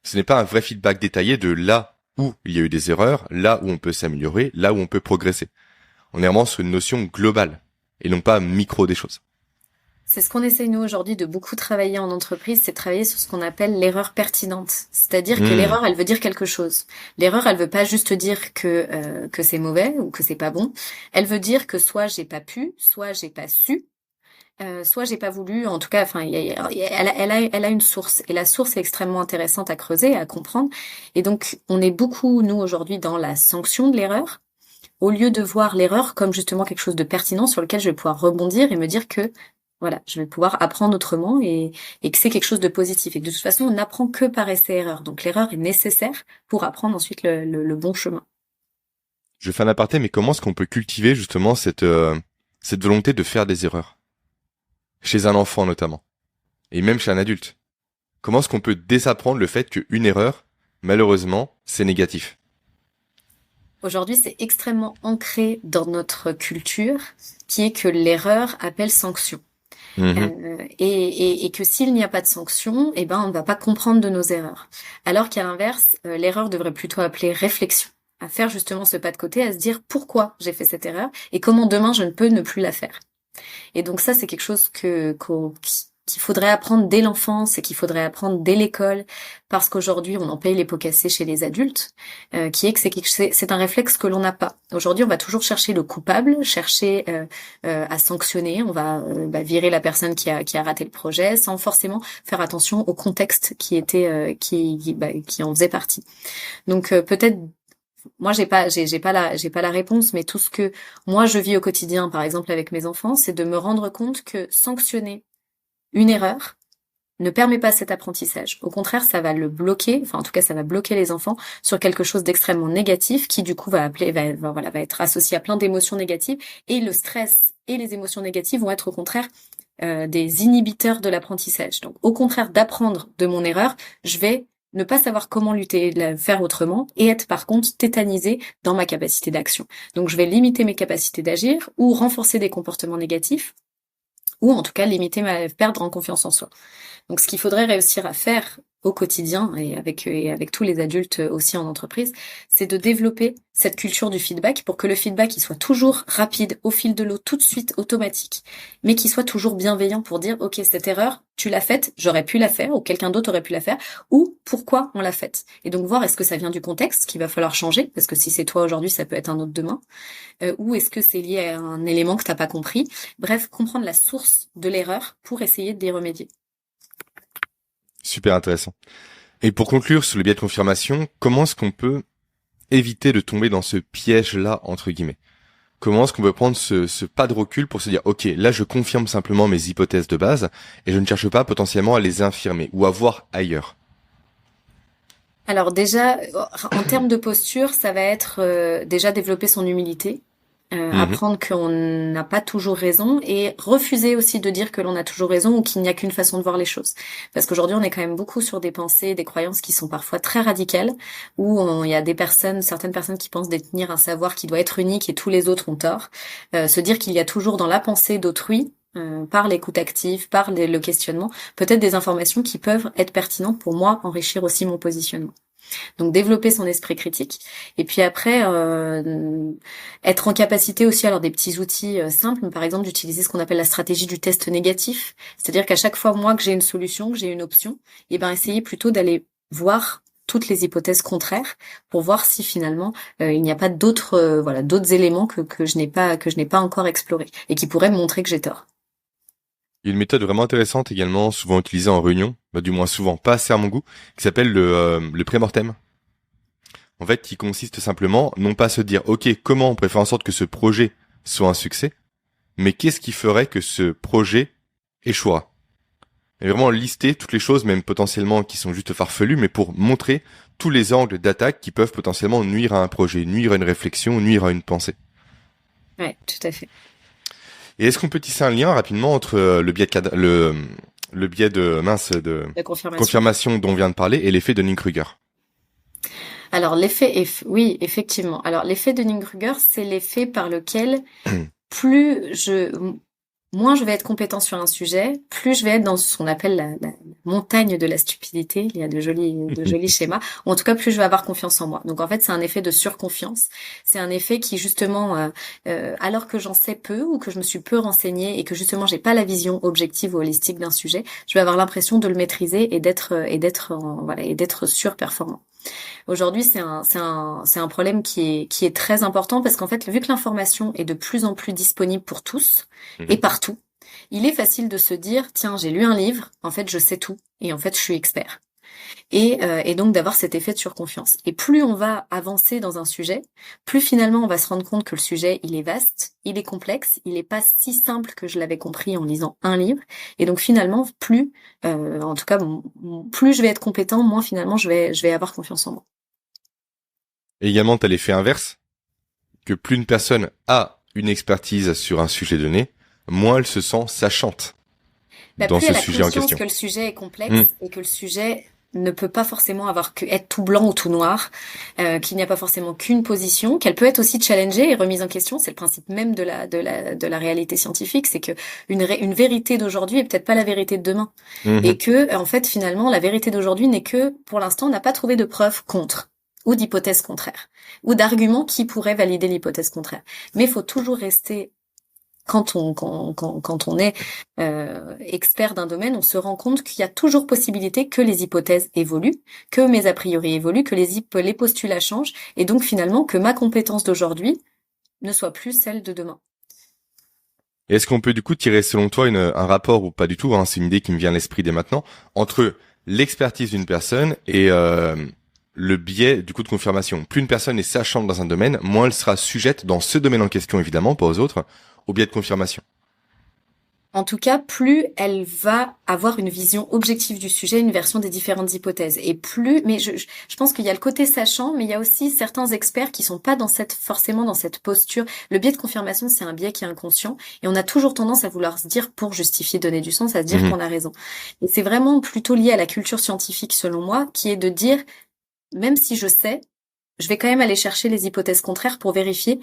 Ce n'est pas un vrai feedback détaillé de là où il y a eu des erreurs, là où on peut s'améliorer, là où on peut progresser. On est vraiment sur une notion globale et non pas micro des choses. C'est ce qu'on essaye nous aujourd'hui de beaucoup travailler en entreprise, c'est travailler sur ce qu'on appelle l'erreur pertinente. C'est-à-dire que Hmm. l'erreur, elle veut dire quelque chose. L'erreur, elle veut pas juste dire que c'est mauvais ou que c'est pas bon. Elle veut dire que soit j'ai pas pu, soit j'ai pas su, soit j'ai pas voulu. En tout cas, enfin, elle a une source, et la source est extrêmement intéressante à creuser, à comprendre. Et donc, on est beaucoup nous aujourd'hui dans la sanction de l'erreur, au lieu de voir l'erreur comme justement quelque chose de pertinent sur lequel je vais pouvoir rebondir et me dire que voilà, je vais pouvoir apprendre autrement, et que c'est quelque chose de positif. Et que de toute façon, on n'apprend que par essai-erreur. Donc l'erreur est nécessaire pour apprendre ensuite le bon chemin. Je fais un aparté, mais comment est-ce qu'on peut cultiver justement cette volonté de faire des erreurs chez un enfant notamment, et même chez un adulte? Comment est-ce qu'on peut désapprendre le fait qu'une erreur, malheureusement, c'est négatif? Aujourd'hui, c'est extrêmement ancré dans notre culture, qui est que l'erreur appelle sanction. Mhm. Et que s'il n'y a pas de sanction, eh ben, on ne va pas comprendre de nos erreurs. Alors qu'à l'inverse, l'erreur devrait plutôt appeler réflexion, à faire justement ce pas de côté, à se dire pourquoi j'ai fait cette erreur et comment demain je ne peux ne plus la faire. Et donc ça, c'est quelque chose qu'il faudrait apprendre dès l'enfance et qu'il faudrait apprendre dès l'école, parce qu'aujourd'hui, on en paye les pots cassés chez les adultes, qui est que c'est un réflexe que l'on n'a pas. Aujourd'hui, on va toujours chercher le coupable, chercher à sanctionner, on va virer la personne qui a raté le projet, sans forcément faire attention au contexte qui en faisait partie. Donc peut-être moi, j'ai pas la réponse, mais tout ce que moi je vis au quotidien, par exemple avec mes enfants, c'est de me rendre compte que sanctionner une erreur ne permet pas cet apprentissage. Au contraire, ça va le bloquer, enfin en tout cas ça va bloquer les enfants sur quelque chose d'extrêmement négatif qui du coup va être associé à plein d'émotions négatives, et le stress et les émotions négatives vont être au contraire des inhibiteurs de l'apprentissage. Donc au contraire d'apprendre de mon erreur, je vais ne pas savoir comment lutter, la faire autrement, et être par contre tétanisé dans ma capacité d'action. Donc je vais limiter mes capacités d'agir, ou renforcer des comportements négatifs, ou en tout cas perdre en confiance en soi. Donc ce qu'il faudrait réussir à faire au quotidien, et avec tous les adultes aussi en entreprise, c'est de développer cette culture du feedback pour que le feedback il soit toujours rapide, au fil de l'eau, tout de suite, automatique, mais qu'il soit toujours bienveillant pour dire ok, cette erreur, tu l'as faite, j'aurais pu la faire, ou quelqu'un d'autre aurait pu la faire, ou pourquoi on l'a faite. Et donc voir est-ce que ça vient du contexte qu'il va falloir changer, parce que si c'est toi aujourd'hui, ça peut être un autre demain, ou est-ce que c'est lié à un élément que t'as pas compris. Bref, comprendre la source de l'erreur pour essayer d'y remédier. Super intéressant. Et pour conclure sur le biais de confirmation, comment est-ce qu'on peut éviter de tomber dans ce piège-là, entre guillemets? Comment est-ce qu'on peut prendre ce pas de recul pour se dire, ok, là je confirme simplement mes hypothèses de base et je ne cherche pas potentiellement à les infirmer ou à voir ailleurs? Alors déjà, en termes de posture, ça va être déjà développer son humilité, Mhm. apprendre qu'on n'a pas toujours raison, et refuser aussi de dire que l'on a toujours raison ou qu'il n'y a qu'une façon de voir les choses. Parce qu'aujourd'hui, on est quand même beaucoup sur des pensées, des croyances qui sont parfois très radicales, où il y a certaines personnes qui pensent détenir un savoir qui doit être unique et tous les autres ont tort. Se dire qu'il y a toujours dans la pensée d'autrui, par l'écoute active, par le questionnement, peut-être des informations qui peuvent être pertinentes pour moi, enrichir aussi mon positionnement. Donc développer son esprit critique, et puis après être en capacité aussi, alors des petits outils simples, par exemple d'utiliser ce qu'on appelle la stratégie du test négatif, c'est-à-dire qu'à chaque fois moi que j'ai une solution, que j'ai une option, et ben essayer plutôt d'aller voir toutes les hypothèses contraires pour voir si finalement il n'y a pas d'autres éléments que je n'ai pas encore explorés et qui pourraient me montrer que j'ai tort. Il y a une méthode vraiment intéressante également, souvent utilisée en réunion, du moins souvent pas assez à mon goût, qui s'appelle le pré-mortem. En fait, qui consiste simplement, non pas à se dire, ok, comment on pourrait faire en sorte que ce projet soit un succès, mais qu'est-ce qui ferait que ce projet échouera? Et vraiment lister toutes les choses, même potentiellement qui sont juste farfelues, mais pour montrer tous les angles d'attaque qui peuvent potentiellement nuire à un projet, nuire à une réflexion, nuire à une pensée. Ouais, tout à fait. Et est-ce qu'on peut tisser un lien rapidement entre le biais de La confirmation. confirmation dont on vient de parler et l'effet de Dunning-Kruger? Alors oui, effectivement. Alors l'effet de Dunning-Kruger, c'est l'effet par lequel moins je vais être compétent sur un sujet, plus je vais être dans ce qu'on appelle la montagne de la stupidité. Il y a de jolis schémas. Ou en tout cas, plus je vais avoir confiance en moi. Donc en fait, c'est un effet de surconfiance. C'est un effet qui justement, alors que j'en sais peu ou que je me suis peu renseignée et que justement j'ai pas la vision objective ou holistique d'un sujet, je vais avoir l'impression de le maîtriser et d'être surperformant. Aujourd'hui, c'est un problème qui est très important parce qu'en fait, vu que l'information est de plus en plus disponible pour tous et partout, il est facile de se dire, tiens, j'ai lu un livre, en fait, je sais tout et en fait, je suis expert. Et donc d'avoir cet effet de surconfiance. Et plus on va avancer dans un sujet, plus finalement on va se rendre compte que le sujet, il est vaste, il est complexe, il n'est pas si simple que je l'avais compris en lisant un livre. Et donc finalement, en tout cas, plus je vais être compétent, moins finalement je vais avoir confiance en moi. Et également, tu as l'effet inverse, que plus une personne a une expertise sur un sujet donné, moins elle se sent sachante dans ce sujet en question. Plus elle a conscience que le sujet est complexe et que le sujet ne peut pas forcément être tout blanc ou tout noir, qu'il n'y a pas forcément qu'une position, qu'elle peut être aussi challengée et remise en question. C'est le principe même de la réalité scientifique, c'est que une vérité d'aujourd'hui est peut-être pas la vérité de demain, et que en fait finalement la vérité d'aujourd'hui n'est que, pour l'instant, on n'a pas trouvé de preuves contre ou d'hypothèses contraires ou d'arguments qui pourraient valider l'hypothèse contraire. Mais il faut toujours rester. Quand on est expert d'un domaine, on se rend compte qu'il y a toujours possibilité que les hypothèses évoluent, que mes a priori évoluent, que les postulats changent, et donc finalement que ma compétence d'aujourd'hui ne soit plus celle de demain. Est-ce qu'on peut du coup tirer selon toi un rapport, ou pas du tout, c'est une idée qui me vient à l'esprit dès maintenant, entre l'expertise d'une personne et le biais du coup de confirmation? Plus une personne est sachante dans un domaine, moins elle sera sujette dans ce domaine en question, évidemment, pas aux autres, au biais de confirmation. En tout cas, plus elle va avoir une vision objective du sujet, une version des différentes hypothèses. Et mais je pense qu'il y a le côté sachant, mais il y a aussi certains experts qui sont pas forcément dans cette posture. Le biais de confirmation, c'est un biais qui est inconscient. Et on a toujours tendance à vouloir se dire, pour justifier, donner du sens, à se dire qu'on a raison. Et c'est vraiment plutôt lié à la culture scientifique, selon moi, qui est de dire, même si je sais, je vais quand même aller chercher les hypothèses contraires pour vérifier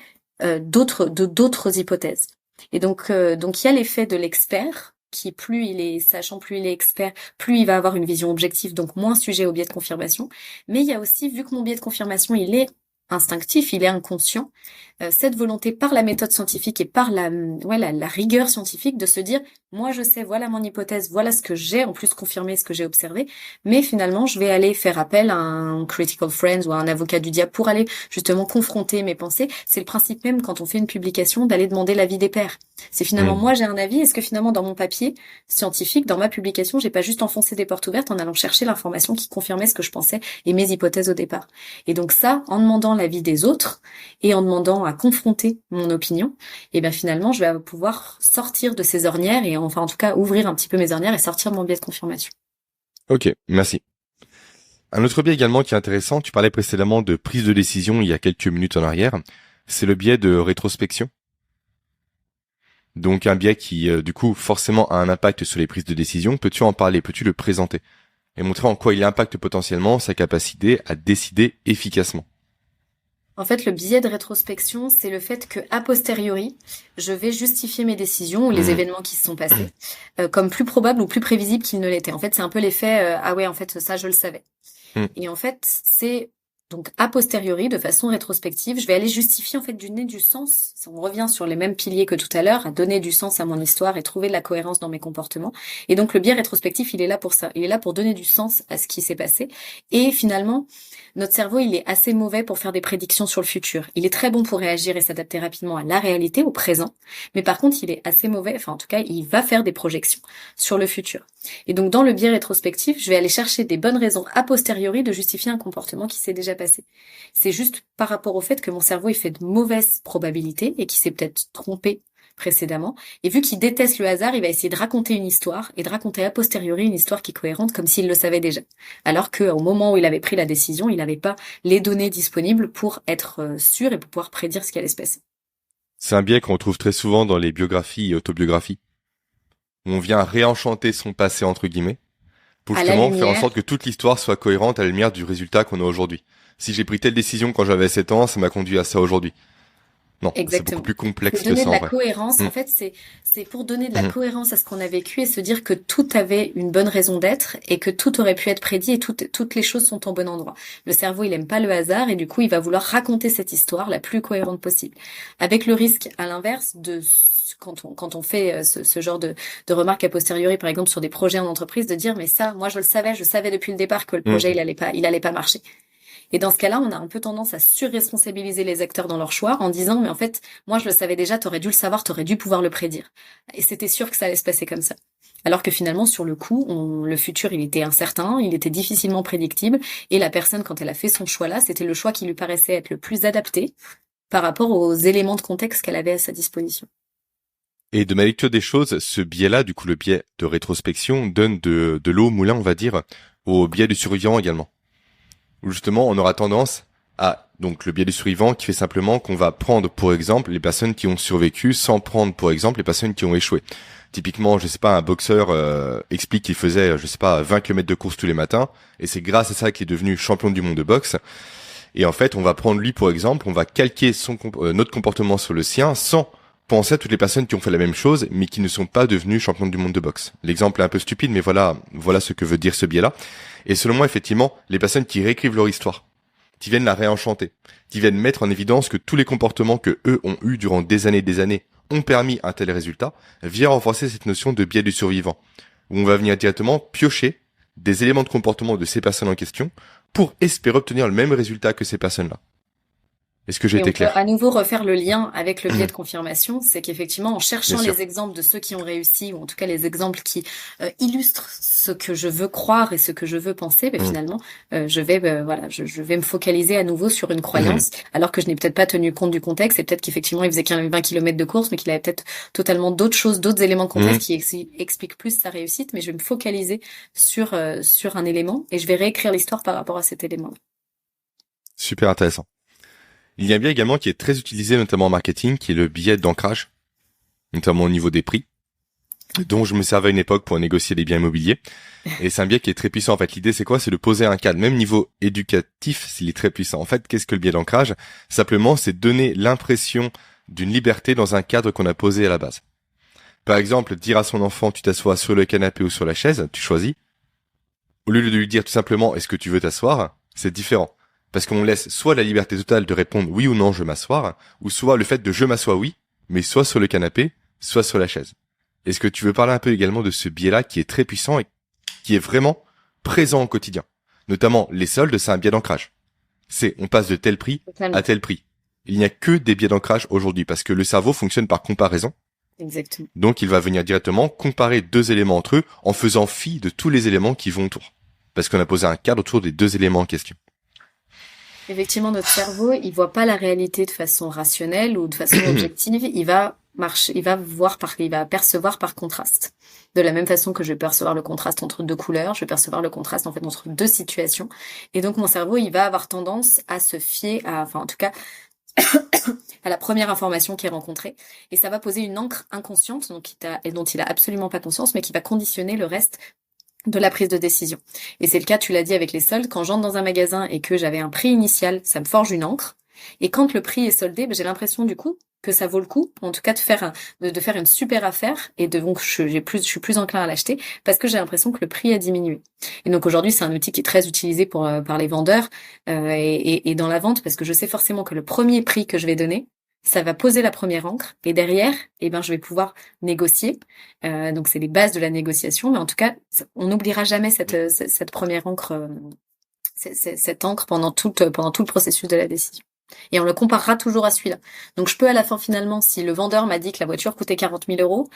d'autres hypothèses. Et donc il y a l'effet de l'expert qui, plus il est sachant, plus il est expert, plus il va avoir une vision objective, donc moins sujet au biais de confirmation. Mais il y a aussi, vu que mon biais de confirmation, il est instinctif, il est inconscient, cette volonté par la méthode scientifique et par la rigueur scientifique de se dire, moi je sais, voilà mon hypothèse, voilà ce que j'ai en plus confirmé, ce que j'ai observé, mais finalement je vais aller faire appel à un critical friend ou à un avocat du diable pour aller justement confronter mes pensées. C'est le principe même quand on fait une publication d'aller demander l'avis des pairs. C'est finalement, moi j'ai un avis, est-ce que finalement dans mon papier scientifique, dans ma publication, j'ai pas juste enfoncé des portes ouvertes en allant chercher l'information qui confirmait ce que je pensais et mes hypothèses au départ. Et donc ça, en demandant l'avis des autres et en demandant à confronter mon opinion, et bien finalement je vais pouvoir sortir de ces ornières et enfin en tout cas ouvrir un petit peu mes ornières et sortir de mon biais de confirmation. Ok, merci. Un autre biais également qui est intéressant, tu parlais précédemment de prise de décision il y a quelques minutes en arrière, c'est le biais de rétrospection. Donc un biais qui du coup forcément a un impact sur les prises de décision. Peux-tu en parler, peux-tu le présenter et montrer en quoi il impacte potentiellement sa capacité à décider efficacement? En fait, le biais de rétrospection, c'est le fait que, a posteriori, je vais justifier mes décisions ou les événements qui se sont passés comme plus probables ou plus prévisibles qu'ils ne l'étaient. En fait, c'est un peu l'effet ah ouais, en fait, ça, je le savais. Et en fait, c'est donc a posteriori, de façon rétrospective, je vais aller justifier en fait donner du sens. On revient sur les mêmes piliers que tout à l'heure, à donner du sens à mon histoire et trouver de la cohérence dans mes comportements. Et donc le biais rétrospectif, il est là pour ça. Il est là pour donner du sens à ce qui s'est passé. Et finalement, notre cerveau, il est assez mauvais pour faire des prédictions sur le futur. Il est très bon pour réagir et s'adapter rapidement à la réalité, au présent. Mais par contre, il est assez mauvais, enfin en tout cas, il va faire des projections sur le futur. Et donc dans le biais rétrospectif, je vais aller chercher des bonnes raisons a posteriori de justifier un comportement qui s'est déjà passé. C'est juste par rapport au fait que mon cerveau il fait de mauvaises probabilités et qu'il s'est peut-être trompé précédemment. Et vu qu'il déteste le hasard, il va essayer de raconter une histoire et de raconter a posteriori une histoire qui est cohérente comme s'il le savait déjà. Alors qu'au moment où il avait pris la décision, il n'avait pas les données disponibles pour être sûr et pour pouvoir prédire ce qui allait se passer. C'est un biais qu'on retrouve très souvent dans les biographies et autobiographies, où on vient réenchanter son passé entre guillemets, pour À la justement faire en lumière, sorte que toute l'histoire soit cohérente à la lumière du résultat qu'on a aujourd'hui. Si j'ai pris telle décision quand j'avais 7 ans, ça m'a conduit à ça aujourd'hui. Non, c'est beaucoup exactement. plus Faut complexe que donner ça de en la vrai. cohérence. Mm, En fait, c'est pour donner de la mm, cohérence à ce qu'on a vécu et se dire que tout avait une bonne raison d'être et que tout aurait pu être prédit et toutes les choses sont au bon endroit. Le cerveau, il aime pas le hasard et du coup, il va vouloir raconter cette histoire la plus cohérente possible. Avec le risque, à l'inverse, quand on fait ce genre de remarques a posteriori, par exemple, sur des projets en entreprise, de dire, mais ça, moi, je savais depuis le départ que le projet, mm. il allait pas marcher. Et dans ce cas-là, on a un peu tendance à surresponsabiliser les acteurs dans leur choix en disant, mais en fait, moi je le savais déjà, t'aurais dû le savoir, t'aurais dû pouvoir le prédire. Et c'était sûr que ça allait se passer comme ça. Alors que finalement, sur le coup, le futur, il était incertain, il était difficilement prédictible, et la personne, quand elle a fait son choix là, c'était le choix qui lui paraissait être le plus adapté par rapport aux éléments de contexte qu'elle avait à sa disposition. Et de ma lecture des choses, ce biais-là, du coup le biais de rétrospection, donne de l'eau au moulin, on va dire, au biais du survivant également. Où justement, on aura tendance à, donc le biais du survivant qui fait simplement qu'on va prendre pour exemple les personnes qui ont survécu sans prendre pour exemple les personnes qui ont échoué. Typiquement, je sais pas, un boxeur explique qu'il faisait, je sais pas, 20 km de course tous les matins, et c'est grâce à ça qu'il est devenu champion du monde de boxe. Et en fait, on va prendre lui pour exemple, on va calquer notre comportement sur le sien sans penser à toutes les personnes qui ont fait la même chose, mais qui ne sont pas devenues championnes du monde de boxe. L'exemple est un peu stupide, mais voilà ce que veut dire ce biais-là. Et selon moi, effectivement, les personnes qui réécrivent leur histoire, qui viennent la réenchanter, qui viennent mettre en évidence que tous les comportements que eux ont eus durant des années ont permis un tel résultat, vient renforcer cette notion de biais du survivant, où on va venir directement piocher des éléments de comportement de ces personnes en question pour espérer obtenir le même résultat que ces personnes-là. Est-ce que j'ai Et on été peut clair? à nouveau refaire le lien avec le biais de confirmation, c'est qu'effectivement, en Bien cherchant sûr. les exemples de ceux qui ont réussi, ou en tout cas les exemples qui illustrent ce que je veux croire et ce que je veux penser, ben Mm. finalement, je vais me focaliser à nouveau sur une Mhm. croyance, alors que je n'ai peut-être pas tenu compte du contexte, et peut-être qu'effectivement, il faisait qu'un 20 km de course, mais qu'il avait peut-être totalement d'autres choses, d'autres éléments de contexte Mhm. qui expliquent plus sa réussite, mais je vais me focaliser sur un élément, et je vais réécrire l'histoire par rapport à cet élément. Super intéressant. Il y a un biais également qui est très utilisé notamment en marketing, qui est le biais d'ancrage, notamment au niveau des prix, dont je me servais à une époque pour négocier des biens immobiliers. Et c'est un biais qui est très puissant. En fait, l'idée, c'est quoi? C'est de poser un cadre. Même niveau éducatif, s'il est très puissant. En fait, qu'est-ce que le biais d'ancrage? Simplement, c'est donner l'impression d'une liberté dans un cadre qu'on a posé à la base. Par exemple, dire à son enfant, tu t'assois sur le canapé ou sur la chaise, tu choisis. Au lieu de lui dire tout simplement, est-ce que tu veux t'asseoir? C'est différent. Parce qu'on laisse soit la liberté totale de répondre oui ou non, je m'asseoir, ou soit le fait de je m'assois oui, mais soit sur le canapé, soit sur la chaise. Est-ce que tu veux parler un peu également de ce biais-là qui est très puissant et qui est vraiment présent au quotidien? Notamment, les soldes, c'est un biais d'ancrage. On passe de tel prix à Totalement. tel prix. Il n'y a que des biais d'ancrage aujourd'hui parce que le cerveau fonctionne par comparaison. Exactement. Donc, il va venir directement comparer deux éléments entre eux en faisant fi de tous les éléments qui vont autour. Parce qu'on a posé un cadre autour des deux éléments en question. Effectivement, notre cerveau, il voit pas la réalité de façon rationnelle ou de façon objective. Il va percevoir par contraste. De la même façon que je vais percevoir le contraste entre deux couleurs, je vais percevoir le contraste en fait entre deux situations. Et donc mon cerveau, il va avoir tendance à se fier enfin en tout cas, à la première information qui est rencontrée. Et ça va poser une encre inconsciente, et dont il a absolument pas conscience, mais qui va conditionner le reste de la prise de décision. Et c'est le cas, tu l'as dit, avec les soldes. Quand j'entre dans un magasin et que j'avais un prix initial, ça me forge une encre. Et quand le prix est soldé, j'ai l'impression du coup que ça vaut le coup, en tout cas de faire une super affaire. Et donc je suis plus enclin à l'acheter parce que j'ai l'impression que le prix a diminué. Et donc aujourd'hui, c'est un outil qui est très utilisé par les vendeurs et dans la vente parce que je sais forcément que le premier prix que je vais donner, ça va poser la première encre et derrière, je vais pouvoir négocier. Donc c'est les bases de la négociation, mais en tout cas, on n'oubliera jamais cette première encre, cette encre pendant tout le processus de la décision. Et on le comparera toujours à celui-là. Donc je peux à la fin finalement, si le vendeur m'a dit que la voiture coûtait 40 000 euros,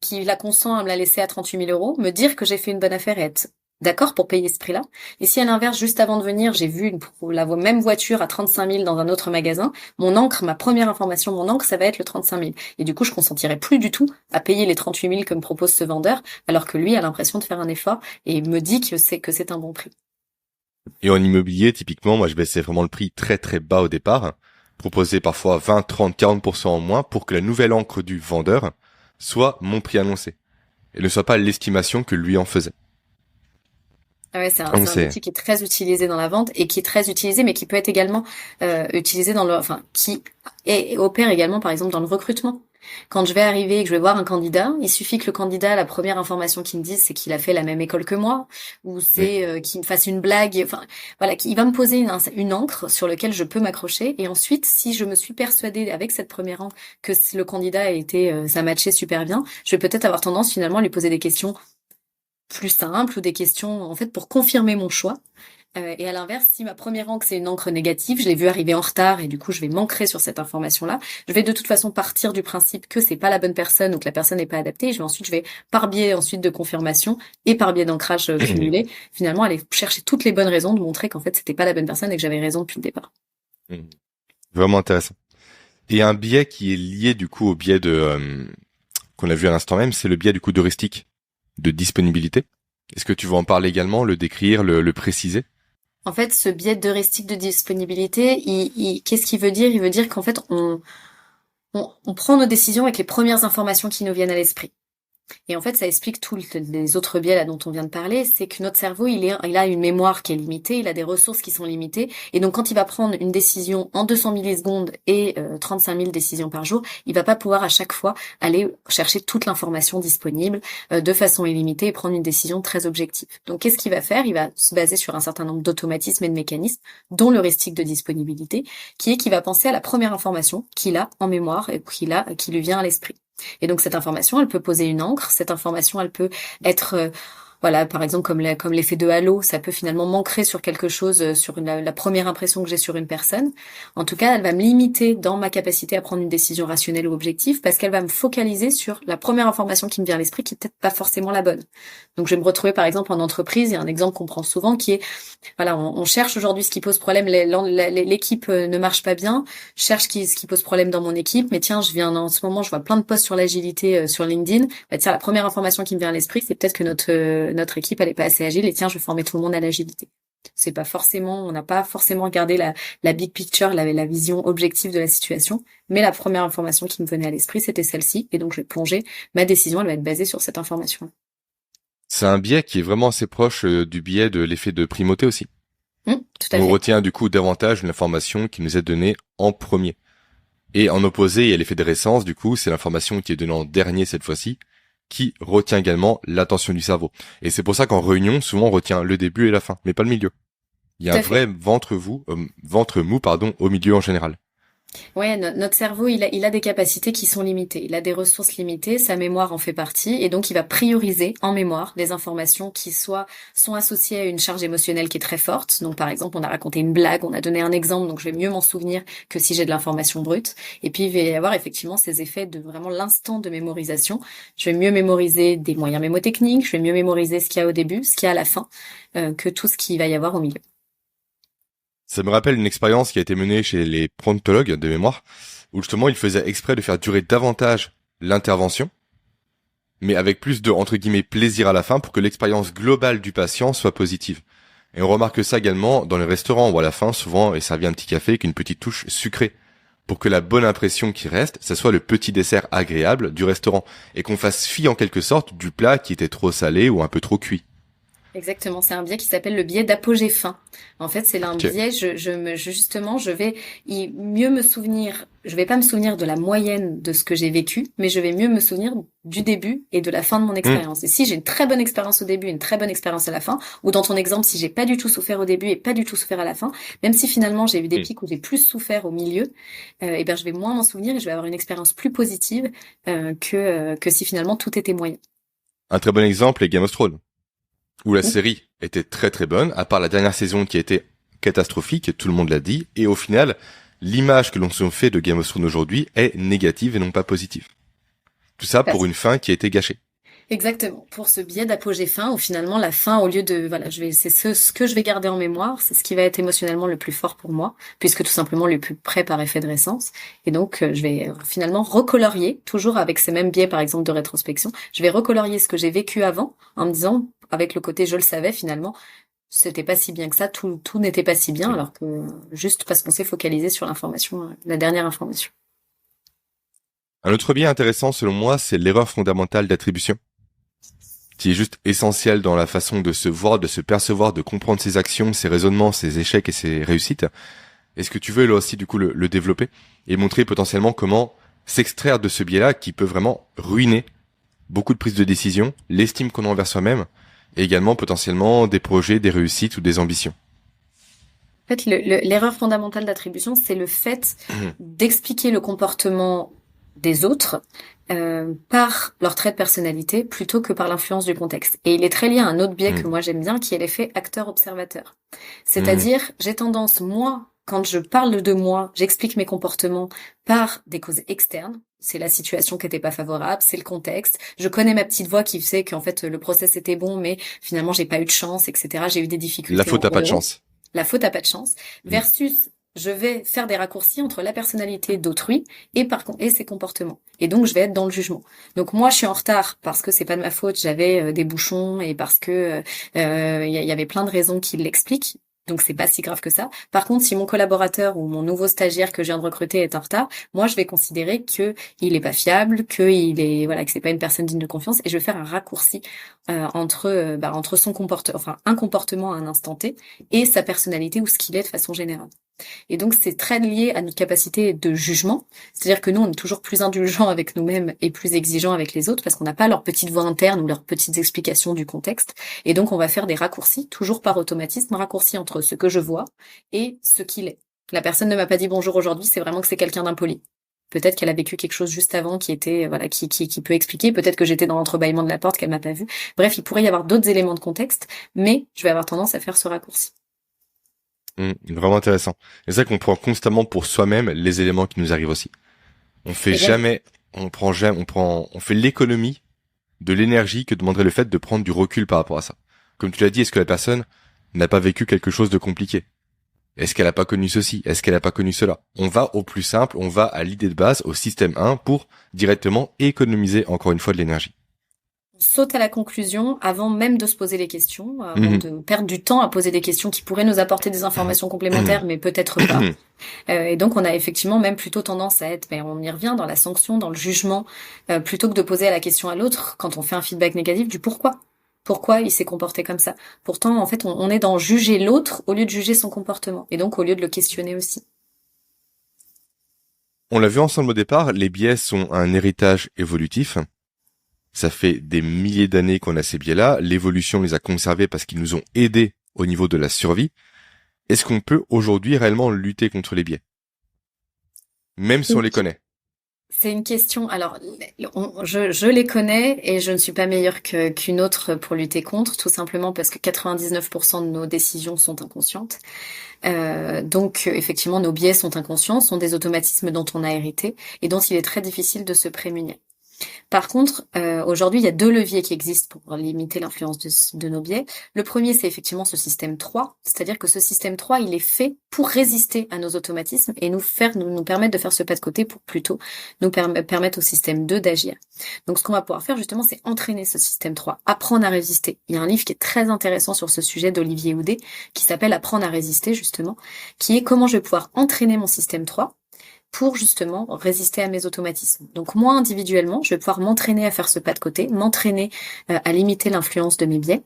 qu'il a consent à me la laisser à 38 000 euros, me dire que j'ai fait une bonne affaire et être d'accord pour payer ce prix-là. Et si à l'inverse, juste avant de venir, j'ai vu la même voiture à 35 000 dans un autre magasin, ma première information, mon encre, ça va être le 35 000. Et du coup, je consentirai plus du tout à payer les 38 000 que me propose ce vendeur, alors que lui a l'impression de faire un effort et me dit que c'est un bon prix. Et en immobilier, typiquement, moi, je baissais vraiment le prix très très bas au départ, proposer parfois 20, 30, 40% en moins pour que la nouvelle encre du vendeur soit mon prix annoncé et ne soit pas l'estimation que lui en faisait. Ah ouais, c'est Donc un outil qui est très utilisé dans la vente et qui est très utilisé, mais qui peut être également utilisé qui opère également, par exemple, dans le recrutement. Quand je vais arriver et que je vais voir un candidat, il suffit que le candidat, la première information qu'il me dise, c'est qu'il a fait la même école que moi, ou oui. c'est qu'il me fasse une blague. Enfin, voilà, il va me poser une encre sur laquelle je peux m'accrocher. Et ensuite, si je me suis persuadée avec cette première encre que le candidat ça matchait super bien, je vais peut-être avoir tendance finalement à lui poser des questions plus simples ou des questions en fait pour confirmer mon choix. Et à l'inverse, si ma première encre c'est une encre négative, je l'ai vu arriver en retard et du coup je vais m'ancrer sur cette information-là, je vais de toute façon partir du principe que c'est pas la bonne personne ou que la personne n'est pas adaptée. Et je vais par biais ensuite de confirmation et par biais d'ancrage cumulé, finalement aller chercher toutes les bonnes raisons de montrer qu'en fait c'était pas la bonne personne et que j'avais raison depuis le départ. Vraiment intéressant. Et un biais qui est lié du coup au biais qu'on a vu à l'instant même, c'est le biais du coup d'heuristique, de disponibilité. Est-ce que tu veux en parler également, le décrire, le préciser? En fait, ce biais d'heuristique de disponibilité, qu'est-ce qu'il veut dire? Il veut dire qu'en fait, on prend nos décisions avec les premières informations qui nous viennent à l'esprit. Et en fait, ça explique tous les autres biais là dont on vient de parler, c'est que notre cerveau, il a une mémoire qui est limitée, il a des ressources qui sont limitées, et donc quand il va prendre une décision en 200 millisecondes et 35 000 décisions par jour, il va pas pouvoir à chaque fois aller chercher toute l'information disponible de façon illimitée et prendre une décision très objective. Donc qu'est-ce qu'il va faire? Il va se baser sur un certain nombre d'automatismes et de mécanismes, dont l'heuristique de disponibilité, qu'il va penser à la première information qu'il a en mémoire et qui lui vient à l'esprit. Et donc cette information, elle peut poser une encre. Cette information, elle peut être, voilà, par exemple comme l'effet de halo, ça peut finalement m'ancrer sur quelque chose, sur la première impression que j'ai sur une personne. En tout cas, elle va me limiter dans ma capacité à prendre une décision rationnelle ou objective parce qu'elle va me focaliser sur la première information qui me vient à l'esprit, qui est peut-être pas forcément la bonne. Donc je vais me retrouver par exemple en entreprise. Il y a un exemple qu'on prend souvent qui est, voilà, on cherche aujourd'hui ce qui pose problème. L'équipe ne marche pas bien. Je cherche ce qui pose problème dans mon équipe. Mais tiens, en ce moment, je vois plein de posts sur l'agilité sur LinkedIn. Bah tiens, la première information qui me vient à l'esprit, c'est peut-être que notre équipe elle est pas assez agile. Et tiens, je vais former tout le monde à l'agilité. C'est pas forcément, on n'a pas forcément regardé la big picture, la vision objective de la situation. Mais la première information qui me venait à l'esprit, c'était celle-ci. Et donc je vais plonger. Ma décision, elle va être basée sur cette information. C'est un biais qui est vraiment assez proche du biais de l'effet de primauté aussi. Tout à On fait. retient du coup davantage l'information qui nous est donnée en premier. Et en opposé, il y a l'effet de récence, du coup, c'est l'information qui est donnée en dernier cette fois-ci, qui retient également l'attention du cerveau. Et c'est pour ça qu'en réunion, souvent on retient le début et la fin, mais pas le milieu. Il y a Tout un à fait. vrai ventre mou, au milieu en général. Ouais, notre cerveau, il a des capacités qui sont limitées. Il a des ressources limitées, sa mémoire en fait partie, et donc il va prioriser en mémoire des informations qui sont associées à une charge émotionnelle qui est très forte. Donc par exemple, on a raconté une blague, on a donné un exemple, donc je vais mieux m'en souvenir que si j'ai de l'information brute. Et puis il va y avoir effectivement ces effets de vraiment l'instant de mémorisation. Je vais mieux mémoriser des moyens mémotechniques, je vais mieux mémoriser ce qu'il y a au début, ce qu'il y a à la fin, que tout ce qu'il va y avoir au milieu. Ça me rappelle une expérience qui a été menée chez les promptologues de mémoire, où justement ils faisaient exprès de faire durer davantage l'intervention, mais avec plus de, entre guillemets, plaisir à la fin pour que l'expérience globale du patient soit positive. Et on remarque ça également dans les restaurants où à la fin, souvent, est servi un petit café avec une petite touche sucrée. Pour que la bonne impression qui reste, ça soit le petit dessert agréable du restaurant. Et qu'on fasse fi en quelque sorte du plat qui était trop salé ou un peu trop cuit. Exactement, c'est un biais qui s'appelle le biais d'apogée fin. En fait, c'est un Ok. biais, justement, mieux me souvenir, je vais pas me souvenir de la moyenne de ce que j'ai vécu, mais je vais mieux me souvenir du début et de la fin de mon Hmm. expérience. Et si j'ai une très bonne expérience au début, une très bonne expérience à la fin, ou dans ton exemple, si j'ai pas du tout souffert au début et pas du tout souffert à la fin, même si finalement j'ai eu des pics où j'ai plus souffert au milieu, et ben je vais moins m'en souvenir et je vais avoir une expérience plus positive que si finalement tout était moyen. Un très bon exemple est Game of Thrones, où la série était très très bonne, à part la dernière saison qui a été catastrophique, tout le monde l'a dit, et au final, l'image que l'on se fait de Game of Thrones aujourd'hui est négative et non pas positive. Tout ça pour une fin qui a été gâchée. Exactement. Pour ce biais d'apogée fin, où finalement la fin, au lieu de, voilà, c'est ce que je vais garder en mémoire, c'est ce qui va être émotionnellement le plus fort pour moi, puisque tout simplement le plus près par effet de récence. Et donc, je vais finalement recolorier, toujours avec ces mêmes biais, par exemple, de rétrospection. Je vais recolorier ce que j'ai vécu avant, en me disant, avec le côté je le savais finalement, c'était pas si bien que ça, tout n'était pas si bien, Mm. alors que juste parce qu'on s'est focalisé sur l'information, la dernière information. Un autre biais intéressant selon moi, c'est l'erreur fondamentale d'attribution, qui est juste essentielle dans la façon de se voir, de se percevoir, de comprendre ses actions, ses raisonnements, ses échecs et ses réussites. Est-ce que tu veux là aussi du coup le développer et montrer potentiellement comment s'extraire de ce biais-là qui peut vraiment ruiner beaucoup de prises de décision, l'estime qu'on a envers soi-même et également potentiellement des projets, des réussites ou des ambitions. En fait, l'erreur fondamentale d'attribution, c'est le fait d'expliquer le comportement des autres par leur trait de personnalité plutôt que par l'influence du contexte. Et il est très lié à un autre biais que moi j'aime bien, qui est l'effet acteur-observateur. C'est-à-dire, j'ai tendance, moi, quand je parle de moi, j'explique mes comportements par des causes externes. C'est la situation qui était pas favorable, c'est le contexte. Je connais ma petite voix qui sait qu'en fait le process était bon, mais finalement j'ai pas eu de chance, etc. J'ai eu des La difficultés en faute à pas de cours. chance. La faute à pas de chance, versus je vais faire des raccourcis entre la personnalité d'autrui et ses comportements. Et donc je vais être dans le jugement. Donc moi je suis en retard parce que c'est pas de ma faute, j'avais des bouchons et parce que y avait plein de raisons qui l'expliquent. Donc c'est pas si grave que ça. Par contre, si mon collaborateur ou mon nouveau stagiaire que je viens de recruter est en retard, moi je vais considérer que il est pas fiable, que c'est pas une personne digne de confiance et je vais faire un raccourci entre son comportement, enfin un comportement à un instant T et sa personnalité ou ce qu'il est de façon générale. Et donc c'est très lié à notre capacité de jugement, c'est-à-dire que nous on est toujours plus indulgents avec nous-mêmes et plus exigeants avec les autres parce qu'on n'a pas leur petite voix interne ou leurs petites explications du contexte, et donc on va faire des raccourcis, toujours par automatisme, raccourcis entre ce que je vois et ce qu'il est. La personne ne m'a pas dit bonjour aujourd'hui, c'est vraiment que c'est quelqu'un d'impoli. Peut-être qu'elle a vécu quelque chose juste avant qui était qui peut expliquer. Peut-être que j'étais dans l'entrebâillement de la porte qu'elle m'a pas vu. Bref, il pourrait y avoir d'autres éléments de contexte, mais je vais avoir tendance à faire ce raccourci. Vraiment intéressant. Et c'est vrai qu'on prend constamment pour soi-même les éléments qui nous arrivent aussi. On fait jamais, on fait l'économie de l'énergie que demanderait le fait de prendre du recul par rapport à ça. Comme tu l'as dit, est-ce que la personne n'a pas vécu quelque chose de compliqué? Est-ce qu'elle n'a pas connu ceci? Est-ce qu'elle n'a pas connu cela? On va au plus simple, on va à l'idée de base, au système 1 pour directement économiser encore une fois de l'énergie. On saute à la conclusion avant même de se poser les questions, avant de perdre du temps à poser des questions qui pourraient nous apporter des informations complémentaires, mais peut-être pas. Et donc on a effectivement même plutôt tendance à être, mais on y revient dans la sanction, dans le jugement, plutôt que de poser la question à l'autre quand on fait un feedback négatif du pourquoi. Pourquoi il s'est comporté comme ça? Pourtant, en fait, on est dans juger l'autre au lieu de juger son comportement, et donc au lieu de le questionner aussi. On l'a vu ensemble au départ, les biais sont un héritage évolutif. Ça fait des milliers d'années qu'on a ces biais-là. L'évolution les a conservés parce qu'ils nous ont aidés au niveau de la survie. Est-ce qu'on peut aujourd'hui réellement lutter contre les biais? Même si on les connaît. C'est une question. Alors, je les connais et je ne suis pas meilleure qu'une autre pour lutter contre, tout simplement parce que 99% de nos décisions sont inconscientes. Donc, effectivement, nos biais sont inconscients, sont des automatismes dont on a hérité et dont il est très difficile de se prémunir. Par contre, aujourd'hui, il y a deux leviers qui existent pour limiter l'influence de nos biais. Le premier, c'est effectivement ce système 3, c'est-à-dire que ce système 3, il est fait pour résister à nos automatismes et nous permettre de faire ce pas de côté pour plutôt nous permettre au système 2 d'agir. Donc, ce qu'on va pouvoir faire, justement, c'est entraîner ce système 3, apprendre à résister. Il y a un livre qui est très intéressant sur ce sujet d'Olivier Houdet, qui s'appelle Apprendre à résister, justement, qui est comment je vais pouvoir entraîner mon système 3 pour justement résister à mes automatismes. Donc moi, individuellement, je vais pouvoir m'entraîner à faire ce pas de côté, m'entraîner à limiter l'influence de mes biais.